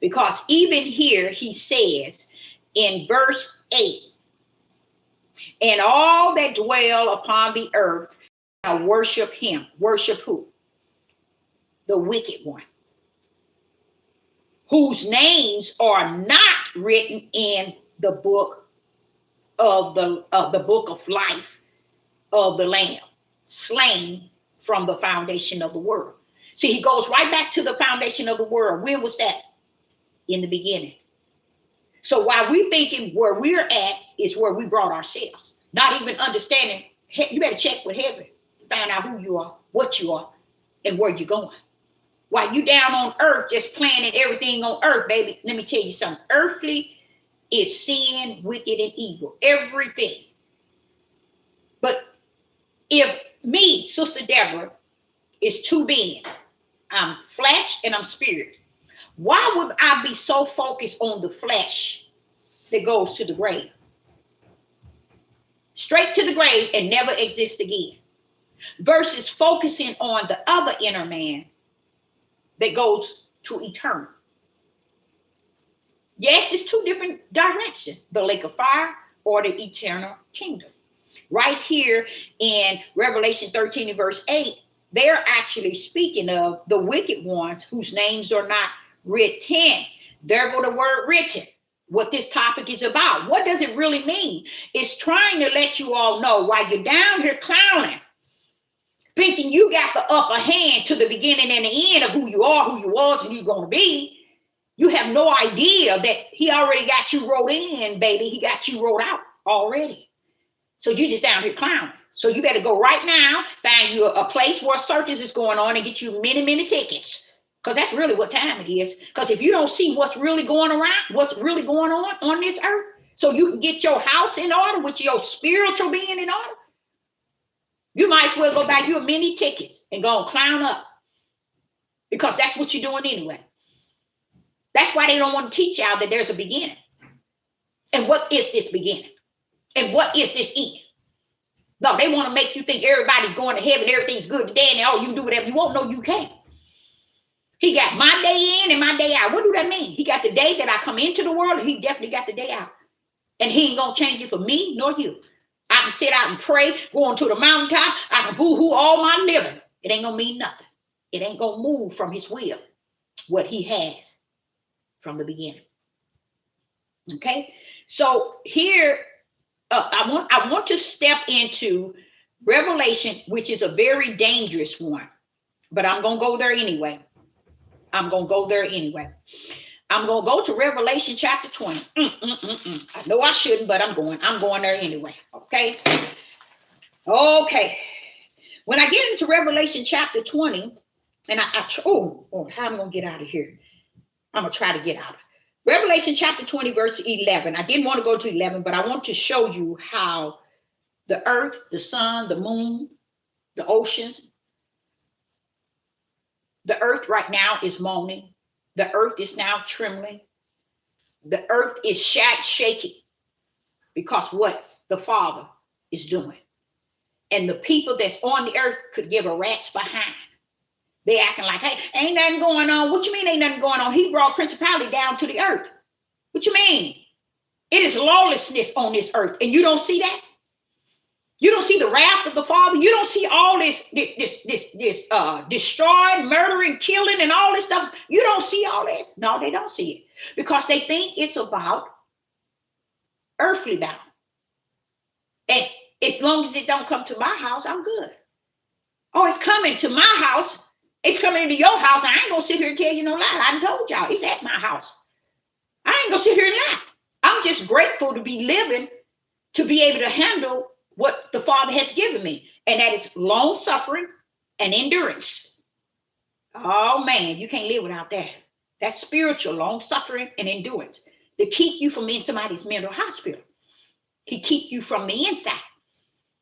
Speaker 1: Because even here he says in verse 8, and all that dwell upon the earth shall worship him. Worship who? The wicked one, whose names are not written in the book of the book of life of the Lamb, slain from the foundation of the world. See, he goes right back to the foundation of the world. When was that? In the beginning. So while we're thinking where we're at is where we brought ourselves, not even understanding, you better check with heaven, find out who you are, what you are, and where you're going. While you down on earth, just planning everything on earth, baby, let me tell you something. Earthly is sin, wicked, and evil. Everything. But if me, Sister Deborah, is two beings, I'm flesh and I'm spirit. Why would I be so focused on the flesh that goes to the grave? Straight to the grave and never exist again. Versus focusing on the other inner man that goes to eternal. Yes, it's two different directions. The lake of fire or the eternal kingdom. Right here in Revelation 13 and verse 8, they're actually speaking of the wicked ones whose names are not written. There go the word written. What this topic is about. What does it really mean? It's trying to let you all know while you're down here clowning, thinking you got the upper hand to the beginning and the end of who you are, who you was, and you're going to be. You have no idea that he already got you wrote in, baby. He got you wrote out already. So you just down here clowning. So you better go right now, find you a place where a circus is going on and get you many, many tickets. Because that's really what time it is. Because if you don't see what's really going around, what's really going on this earth, so you can get your house in order with your spiritual being in order, you might as well go buy you a mini tickets and go and clown up. Because that's what you're doing anyway. That's why they don't want to teach y'all that there's a beginning. And what is this beginning? And what is this end? No, they want to make you think everybody's going to heaven, everything's good today, and oh, you can do whatever you want. No, you can't. He got my day in and my day out. What do that mean? He got the day that I come into the world, and he definitely got the day out. And he ain't going to change it for me nor you. I can sit out and pray, going to the mountaintop. I can boo-hoo all my living. It ain't going to mean nothing. It ain't going to move from his will, what he has from the beginning. Okay? So here, I want to step into Revelation, which is a very dangerous one. But I'm going to go there anyway. I'm going to go there anyway. I'm going to go to Revelation chapter 20. I know I shouldn't, but I'm going there anyway. Okay. Okay. When I get into Revelation chapter 20, and how I'm going to get out of here? I'm going to try to get out. Revelation chapter 20, verse 11. I didn't want to go to 11, but I want to show you how the earth, the sun, the moon, the oceans, the earth right now is moaning. The earth is now trembling. The earth is shaking because what the Father is doing. And the people that's on the earth could give a rat's behind. They acting like, hey, ain't nothing going on. What you mean ain't nothing going on? He brought principality down to the earth. What you mean? It is lawlessness on this earth. And you don't see that? You don't see the wrath of the Father. You don't see all this destroying, murdering, killing, and all this stuff. You don't see all this. No, they don't see it because they think it's about earthly bound. And as long as it don't come to my house, I'm good. Oh, it's coming to my house. It's coming into your house. I ain't gonna sit here and tell you no lie. I done told y'all it's at my house. I ain't gonna sit here and lie. I'm just grateful to be living to be able to handle what the Father has given me. And that is long suffering and endurance. Oh man, you can't live without that. That's spiritual, long suffering and endurance to keep you from in somebody's mental hospital. He keep you from the inside.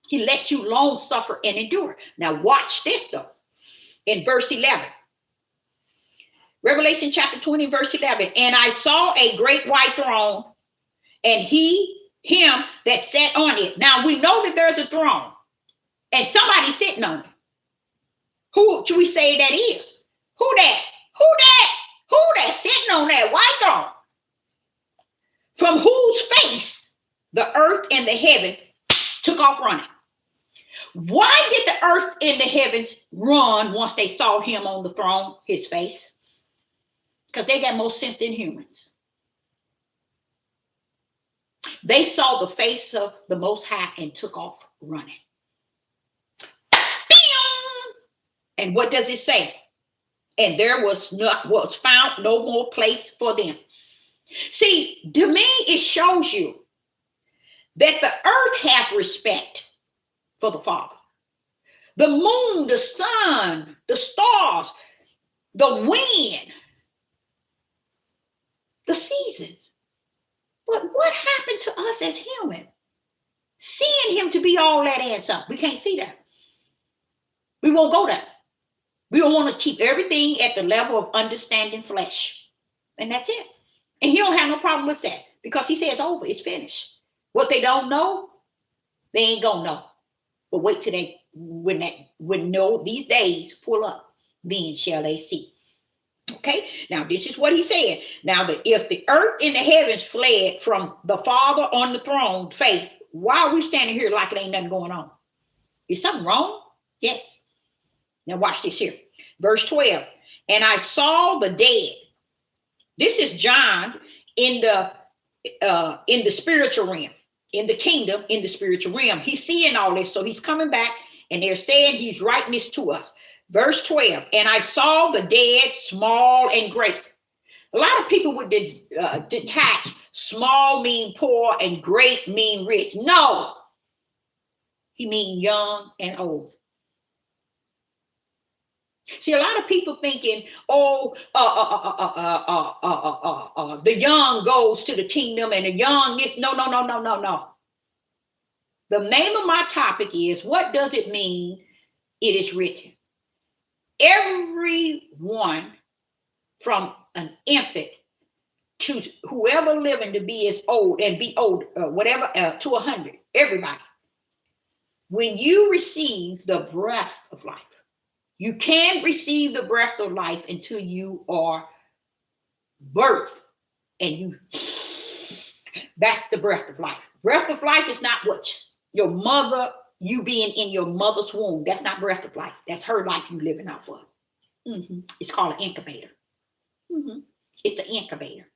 Speaker 1: He let you long suffer and endure. Now watch this though. In verse 11. Revelation chapter 20, verse 11. And I saw a great white throne, and him that sat on it. Now we know that there's a throne, and somebody sitting on it. Who should we say that is? Who that? Who that? Who that sitting on that white throne? From whose face the earth and the heaven took off running. Why did the earth and the heavens run once they saw him on the throne, his face? Because they got more sense than humans. They saw the face of the Most High and took off running. And what does it say? And there was found no more place for them. See, to me, it shows you that the earth have respect for the Father. The moon, the sun, the stars, the wind, the seasons. But what happened to us as human? Seeing him to be all that adds up. We can't see that. We won't go there. We don't want to keep everything at the level of understanding flesh. And that's it. And he don't have no problem with that because he says over, it's finished. What they don't know, they ain't gonna know. But wait till when these days pull up, then shall they see. Okay, now this is what he said. Now, if the earth and the heavens fled from the Father on the throne face, why are we standing here like it ain't nothing going on? Is something wrong? Yes. Now watch this here. Verse 12. And I saw the dead. This is John in the spiritual realm, in the kingdom, in the spiritual realm. He's seeing all this, so he's coming back, and they're saying he's writing this to us. Verse 12, and I saw the dead, small and great. A lot of people would detach small mean poor and great mean rich. No, he mean young and old. See, a lot of people thinking, the young goes to the kingdom and the young is, no. The name of my topic is, what does it mean it is written? Everyone from an infant to whoever living to be as old and be old, whatever, to 100, everybody. When you receive the breath of life, you can't receive the breath of life until you are birthed, and that's the breath of life. Breath of life is not what your mother, you being in your mother's womb. That's not breath of life. That's her life you living off of. It's called an incubator. It's an incubator.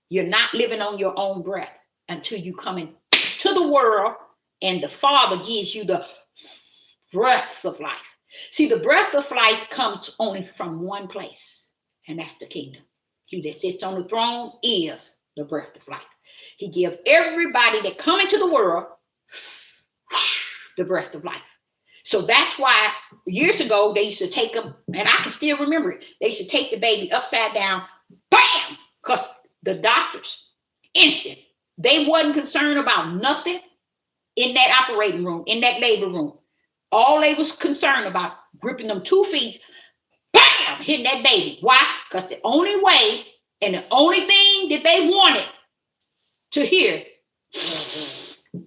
Speaker 1: You're not living on your own breath until you come into the world and the Father gives you the breath of life. See, the breath of life comes only from one place, and that's the kingdom. He that sits on the throne is the breath of life. He gives everybody that come into the world the breath of life. So that's why years ago they used to take them, and I can still remember it. They used to take the baby upside down, bam, because the doctors, instant, they wasn't concerned about nothing in that operating room, in that labor room. All they was concerned about, gripping them 2 feet, bam, hitting that baby. Why? Because the only way and the only thing that they wanted to hear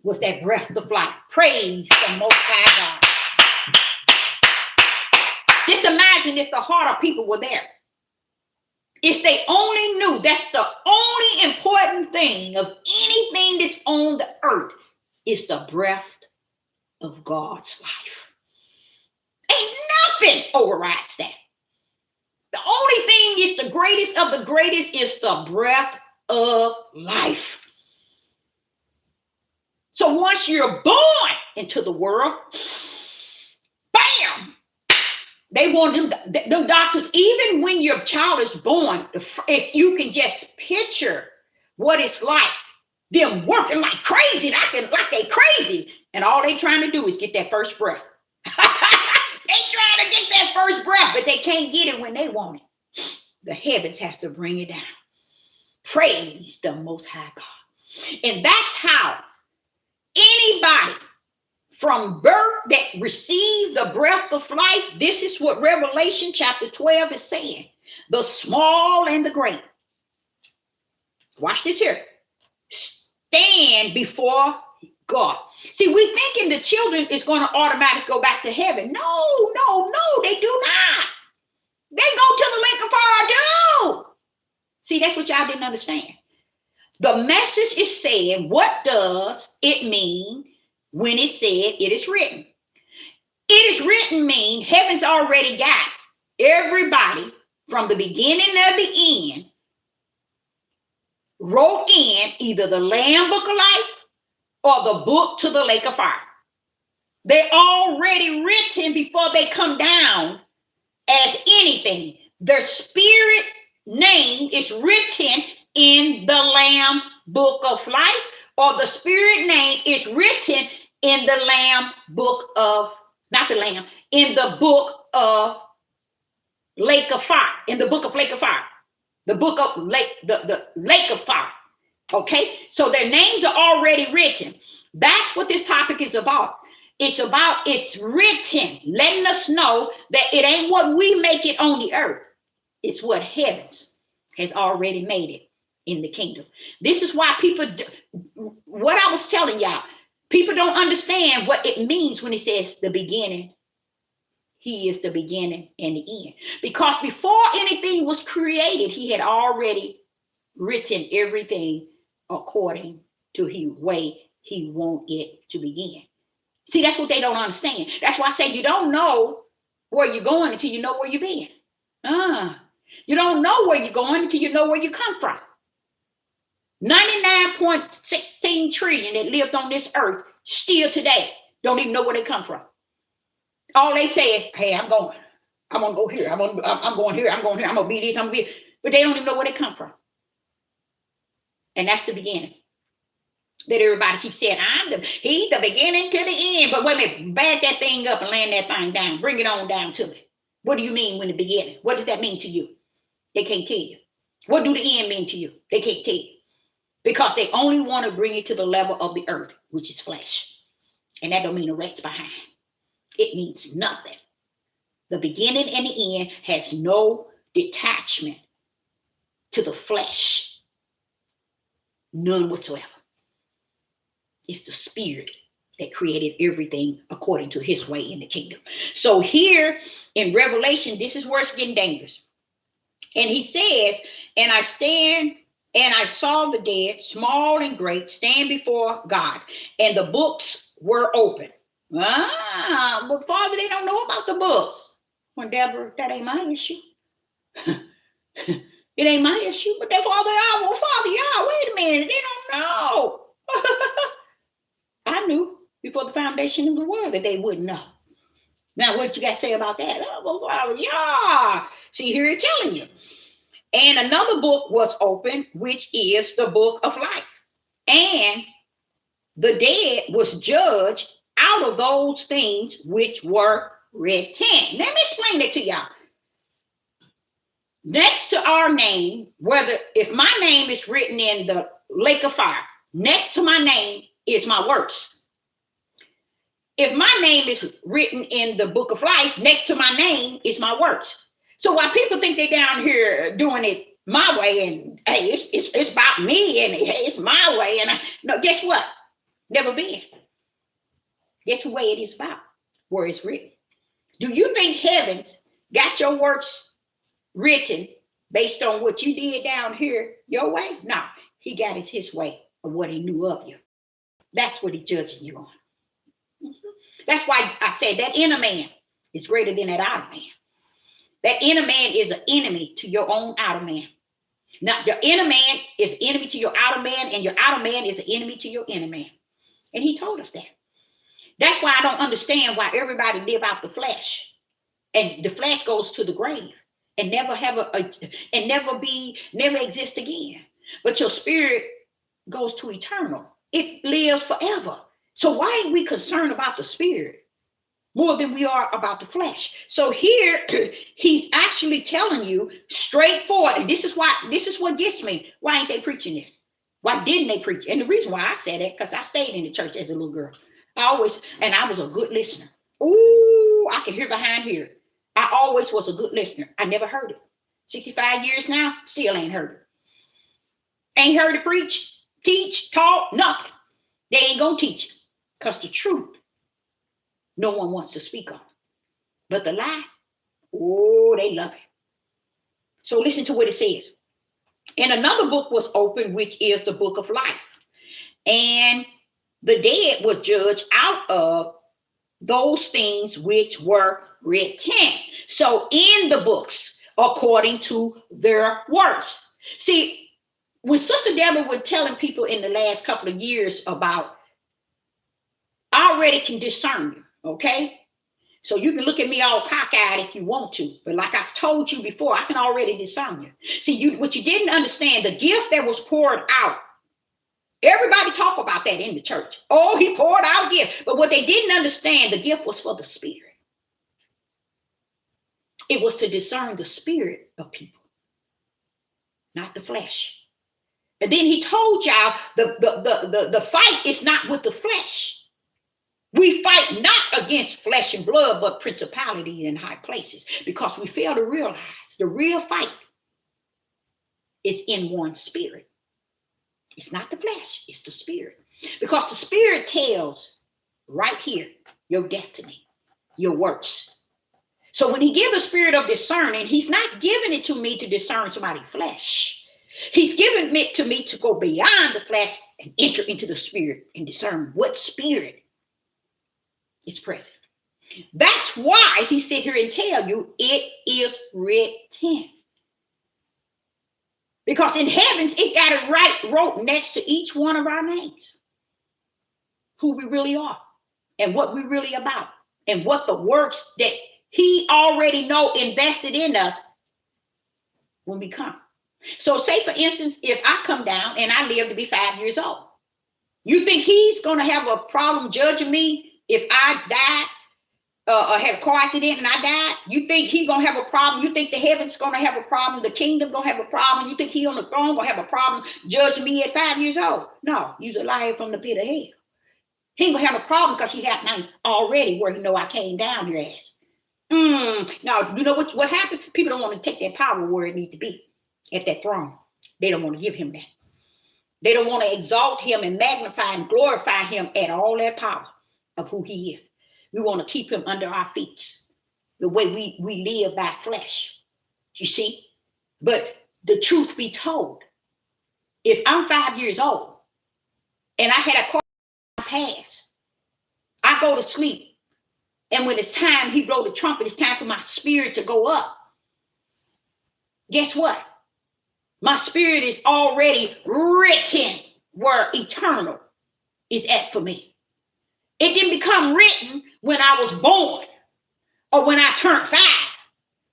Speaker 1: was that breath of life. Praise the Most High God. Just imagine if the heart of people were there. If they only knew that's the only important thing of anything that's on the earth is the breath of God's life. Ain't nothing overrides that. The only thing is the greatest of the greatest is the breath of life. So once you're born into the world, bam, they want them doctors, even when your child is born, if you can just picture what it's like them working like crazy, like they crazy, and all they trying to do is get that first breath. They trying to get that first breath, but they can't get it when they want it. The heavens have to bring it down. Praise the Most High God. And that's how anybody from birth that received the breath of life, this is what Revelation chapter 12 is saying. The small and the great. Watch this here. Stand before God. See, we thinking the children is going to automatically go back to heaven. No, they do not. They go to the lake of fire too. See, that's what y'all didn't understand. The message is saying, what does it mean when it said it is written? It is written mean heaven's already got everybody from the beginning of the end wrote in either the Lamb Book of Life or the book to the lake of fire. They're already written before they come down as anything. Their spirit name is written in the Lamb Book of Life, or the spirit name is written in the Lamb Book of, not the Lamb, in the book of Lake of Fire, in the book of Lake of Fire, the book of Lake, the Lake of Fire. Okay, so their names are already written. That's what this topic is about. It's written, letting us know that it ain't what we make it on the earth. It's what heavens has already made it in the kingdom. This is why people, what I was telling y'all, people don't understand what it means when it says the beginning. He is the beginning and the end. Because before anything was created, he had already written everything according to the way he want it to begin. See, that's what they don't understand. That's why I say you don't know where you're going until you know where you've been. You don't know where you're going until you know where you come from. 99.16 trillion that lived on this earth still today don't even know where they come from. All they say is, hey, I'm going to go here. I'm going here. I'm going here. I'm going to be this. I'm going to be. But they don't even know where they come from. And that's the beginning. That everybody keeps saying, he's the beginning to the end. But wait a minute, back that thing up and land that thing down. Bring it on down to me. What do you mean when the beginning? What does that mean to you? They can't tell you. What do the end mean to you? They can't tell you. Because they only want to bring it to the level of the earth, which is flesh. And that don't mean a rat's behind. It means nothing. The beginning and the end has no detachment to the flesh. None whatsoever. It's the spirit that created everything according to his way in the kingdom. So here in Revelation, this is where it's getting dangerous. And he says, and I stand and I saw the dead, small and great, stand before God, and the books were open. But Father, they don't know about the books. Well, Deborah, that ain't my issue. It ain't my issue. But that Father, y'all, wait a minute, they don't know. I knew before the foundation of the world that they wouldn't know. Now, what you got to say about that? Oh, well, Father, yeah. See, here it's telling you. And another book was opened, which is the book of life. And the dead was judged out of those things which were written. Let me explain that to y'all. Next to our name, if my name is written in the lake of fire, next to my name is my works. If my name is written in the book of life, next to my name is my works. So while people think they're down here doing it my way, and hey, it's about me, and hey, it's my way, and no, guess what? Never been. That's the way it is about, where it's written. Do you think heavens got your works written based on what you did down here your way? No, he got it his way of what he knew of you. That's what he's judging you on. That's why I said that inner man is greater than that outer man. That inner man is an enemy to your own outer man. Now, your inner man is enemy to your outer man, and your outer man is an enemy to your inner man. And he told us that. That's why I don't understand why everybody live out the flesh. And the flesh goes to the grave and never have never exist again. But your spirit goes to eternal. It lives forever. So why ain't we concerned about the spirit more than we are about the flesh? So here he's actually telling you straightforward, and this is what gets me. Why ain't they preaching this? Why didn't they preach? And the reason why I said it, because I stayed in the church as a little girl. I was a good listener. Ooh, I can hear behind here. I always was a good listener. I never heard it. 65 years now, still ain't heard it. Ain't heard it preach, teach, talk, nothing. They ain't gonna teach it. Because the truth, no one wants to speak on. But the lie, oh, they love it. So listen to what it says. And another book was opened, which is the book of life. And the dead were judged out of those things which were written. So in the books, according to their works. See, when Sister Deborah was telling people in the last couple of years about, I already can discern you, okay? So you can look at me all cockeyed if you want to, but like I've told you before, I can already discern you. See, what you didn't understand, the gift that was poured out, everybody talk about that in the church. Oh, he poured out gift. But what they didn't understand, the gift was for the spirit. It was to discern the spirit of people, not the flesh. And then he told y'all the fight is not with the flesh. We fight not against flesh and blood, but principality in high places, because we fail to realize the real fight is in one spirit. It's not the flesh, it's the spirit. Because the spirit tells right here your destiny, your works. So when he gives the spirit of discerning, he's not giving it to me to discern somebody's flesh. He's given it to me to go beyond the flesh and enter into the spirit and discern what spirit is present. That's why he sit here and tell you it is written. Because in heavens, it got it wrote next to each one of our names. Who we really are and what we really about and what the works that he already know invested in us when we come. So say, for instance, if I come down and I live to be 5 years old, you think he's going to have a problem judging me if I died or had a car accident and I died? You think he's going to have a problem? You think the heaven's going to have a problem? The kingdom going to have a problem? You think he on the throne going to have a problem judging me at 5 years old? No, he's a liar from the pit of hell. He ain't going to have a problem because he had mine already where he know I came down here as. Now, you know what happened? People don't want to take that power where it needs to be, at that throne. They don't want to give him that. They don't want to exalt him and magnify and glorify him at all that power of who he is. We want to keep him under our feet, the way we live by flesh. You see? But the truth be told, if I'm 5 years old and I had a car pass, I go to sleep. And when it's time, he blow the trumpet, it's time for my spirit to go up. Guess what? My spirit is already written where eternal is at for me. It didn't become written when I was born or when I turned 5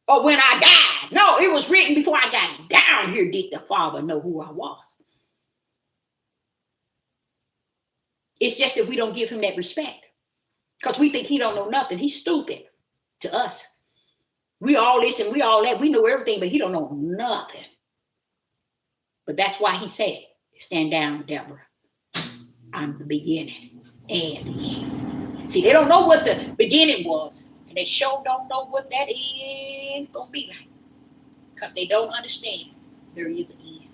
Speaker 1: or when I died. No, it was written before I got down here. Did the Father know who I was? It's just that we don't give him that respect because we think he don't know nothing. He's stupid to us. We all this and we all that. We know everything, but he don't know nothing. But that's why he said, stand down, Deborah. I'm the beginning and the end. See, they don't know what the beginning was, and they sure don't know what that end's going to be like, because they don't understand there is an end.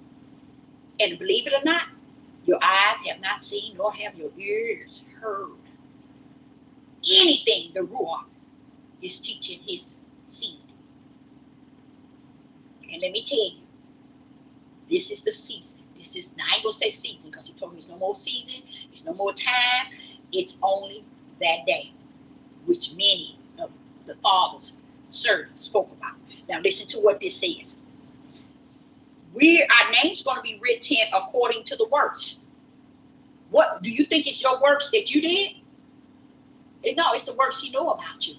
Speaker 1: And believe it or not, your eyes have not seen, nor have your ears heard anything the Ruach is teaching his seed. And let me tell you, this is the season. This is, I ain't gonna say season because he told me it's no more season, it's no more time, it's only that day, which many of the Father's servants spoke about. Now listen to what this says. Our name's gonna be written according to the works. What do you think it's your works that you did? No, it's the works he know about you.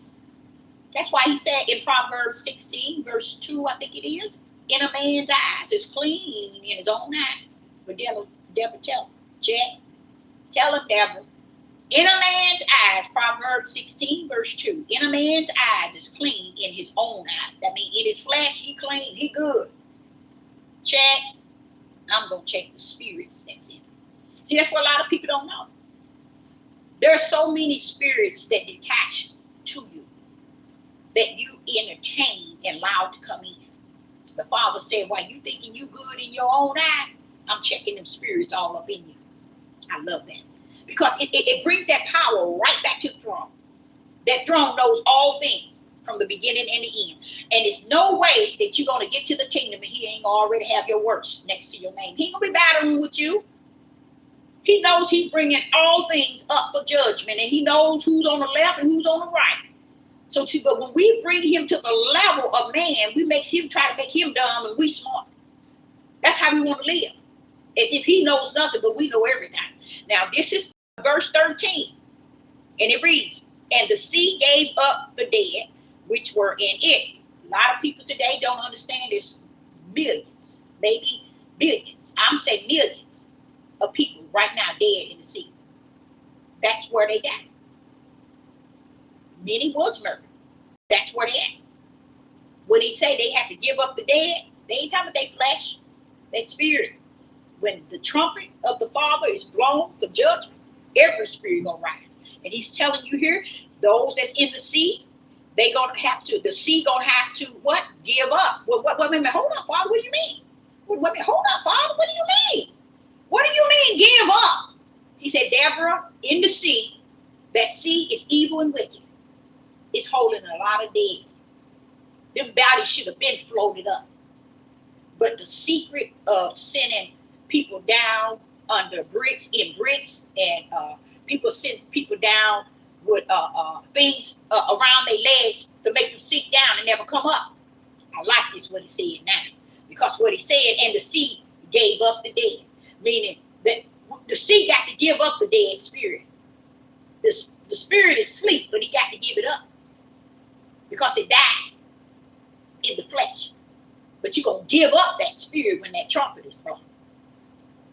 Speaker 1: That's why he said in Proverbs 16, verse 2, I think it is, in a man's eyes is clean in his own eyes, but Deborah, tell him. Check. Tell him, Deborah. In a man's eyes, Proverbs 16, verse 2. In a man's eyes is clean in his own eyes. That means in his flesh, he clean, he good. Check. I'm going to check the spirits that's in him. See, that's what a lot of people don't know. There are so many spirits that detach to you that you entertain and allow to come in. The Father said, while you thinking you good in your own eyes, I'm checking them spirits all up in you. I love that. Because it brings that power right back to the throne. That throne knows all things from the beginning and the end. And there's no way that you're going to get to the kingdom and he ain't already have your works next to your name. He ain't going to be battling with you. He knows he's bringing all things up for judgment. And he knows who's on the left and who's on the right. So, but when we bring him to the level of man, we try to make him dumb and we smart. That's how we want to live. As if he knows nothing, but we know everything. Now, this is verse 13. And it reads, and the sea gave up the dead, which were in it. A lot of people today don't understand this. Millions, maybe billions. I'm saying millions of people right now dead in the sea. That's where they died. Many was murdered. That's where they at. When he say they have to give up the dead, they ain't talking about their flesh, their spirit. When the trumpet of the Father is blown for judgment, every spirit gonna rise. And he's telling you here, those that's in the sea, they gonna have to, the sea gonna have to what? Give up. Wait a minute, hold on, Father, what do you mean? Wait a minute, hold on, Father, what do you mean? What do you mean give up? He said, Deborah, in the sea, that sea is evil and wicked. It's holding a lot of dead. Them bodies should have been floated up. But the secret of sending people down under bricks, and people send people down with things around their legs to make them sink down and never come up. I like this, what he said now. Because what he said, and the sea gave up the dead. Meaning that the sea got to give up the dead spirit. The spirit is asleep, but he got to give it up. Because it died in the flesh. But you're going to give up that spirit when that trumpet is blown.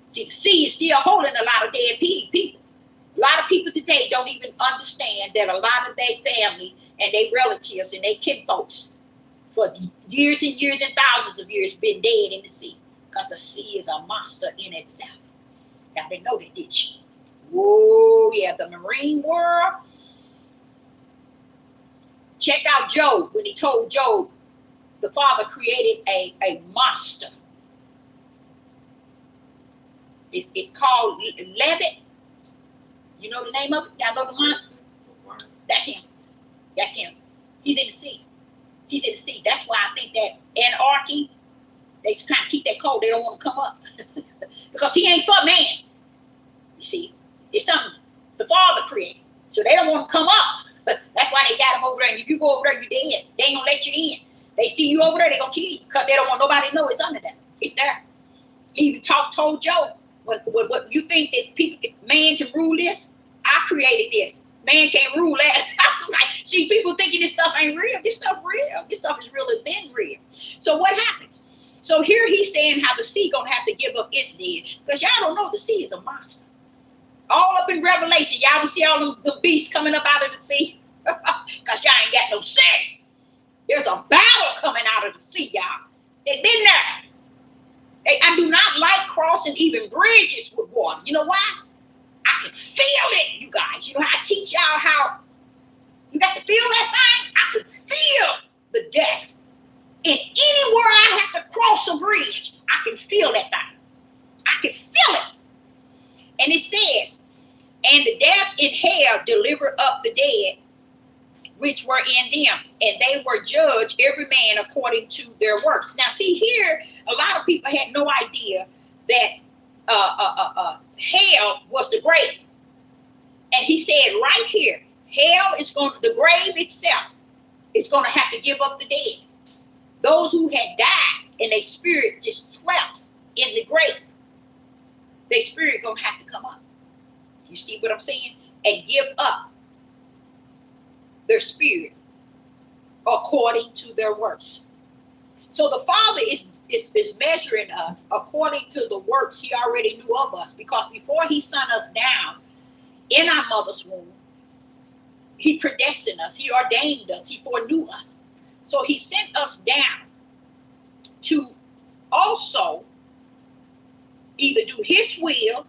Speaker 1: See, the sea is still holding a lot of dead people. A lot of people today don't even understand that a lot of their family and their relatives and their kinfolks for years and years and thousands of years been dead in the sea. Because the sea is a monster in itself. Y'all didn't know that, did you? Whoa, yeah, the marine world. Check out Job when he told Job, the Father created a monster. It's called Levitt. You know the name of it? Y'all know the one? That's him. That's him. He's in the sea. He's in the sea. That's why I think that anarchy, they trying to keep that cold. They don't want to come up. Because he ain't for man. You see, it's something the Father created. So they don't want to come up. That's why they got him over there. And if you go over there, you're dead. They ain't going to let you in. They see you over there, they're going to kill you. Because they don't want nobody to know it's under there. It's there. He even told Job, what you think that man can rule this? I created this. Man can't rule that. I was like, see, people thinking this stuff ain't real. This stuff real. This stuff is really been real. So what happens? So here he's saying how the sea gonna have to give up its dead. Because y'all don't know the sea is a monster. All up in Revelation, y'all don't see all the beasts coming up out of the sea. Because y'all ain't got no sense. There's a battle coming out of the sea, y'all. They've been there. I do not like crossing even bridges with water. You know why? I can feel it, you guys. You know how I teach y'all how you got to feel that thing? I can feel the death. And anywhere I have to cross a bridge, I can feel that thing. I can feel it. And it says, and the death in hell delivered up the dead, which were in them, and they were judged, every man according to their works. Now, see here, a lot of people had no idea that hell was the grave. And he said right here, hell is going to, the grave itself is going to have to give up the dead. Those who had died and their spirit just slept in the grave, their spirit going to have to come up. You see what I'm saying? And give up their spirit according to their works. So the Father is is measuring us according to the works he already knew of us. Because before he sent us down in our mother's womb, he predestined us, he ordained us, he foreknew us. So he sent us down to also either do his will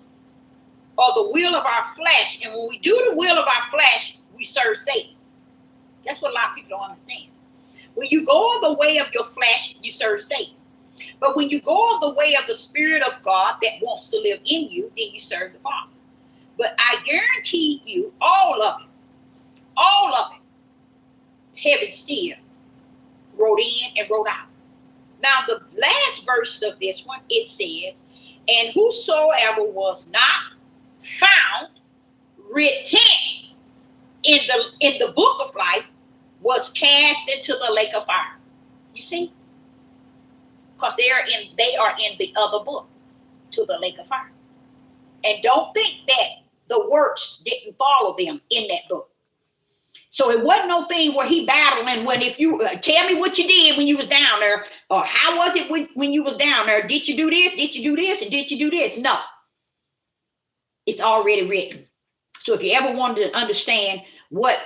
Speaker 1: or the will of our flesh. And when we do the will of our flesh, we serve Satan. That's what a lot of people don't understand. When you go the way of your flesh, you serve Satan. But when you go the way of the Spirit of God that wants to live in you, then you serve the Father. But I guarantee you, all of it, heaven still wrote in and wrote out. Now, the last verse of this one, it says, and whosoever was not found written in the book of life was cast into the lake of fire. You see? Because they are in the other book, to the lake of fire. And don't think that the works didn't follow them in that book. So it wasn't no thing where he battling when if you tell me what you did when you was down there, or how was it when you was down there? Did you do this? Did you do this? And did you do this? No. It's already written. So if you ever wanted to understand what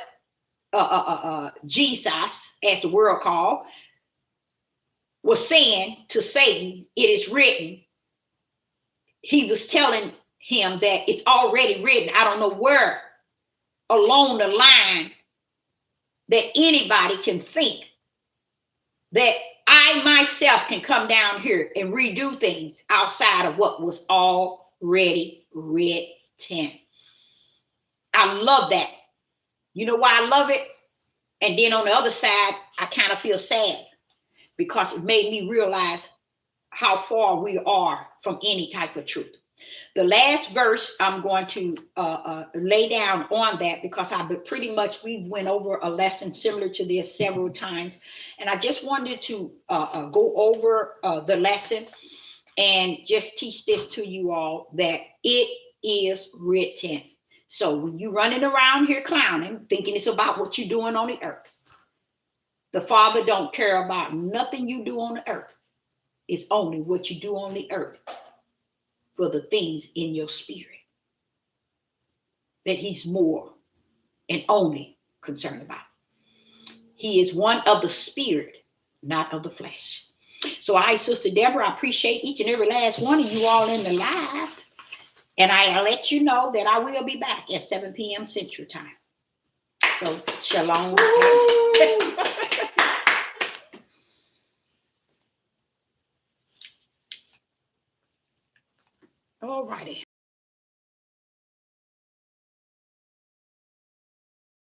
Speaker 1: Jesus, as the world called, was saying to Satan, it is written, he was telling him that it's already written. I don't know where along the line that anybody can think that I myself can come down here and redo things outside of what was already written. I love that. You know why I love it? And then on the other side, I kind of feel sad because it made me realize how far we are from any type of truth. The last verse I'm going to lay down on that, because we went over a lesson similar to this several times, and I just wanted to go over the lesson and just teach this to you all, that it is written. So when you're running around here clowning, thinking it's about what you're doing on the earth, the Father don't care about nothing you do on the earth. It's only what you do on the earth for the things in your spirit that he's more and only concerned about. He is one of the spirit, not of the flesh. So Sister Deborah, I appreciate each and every last one of you all in the live. And I'll let you know that I will be back at 7 p.m. Central Time. So shalom. All righty.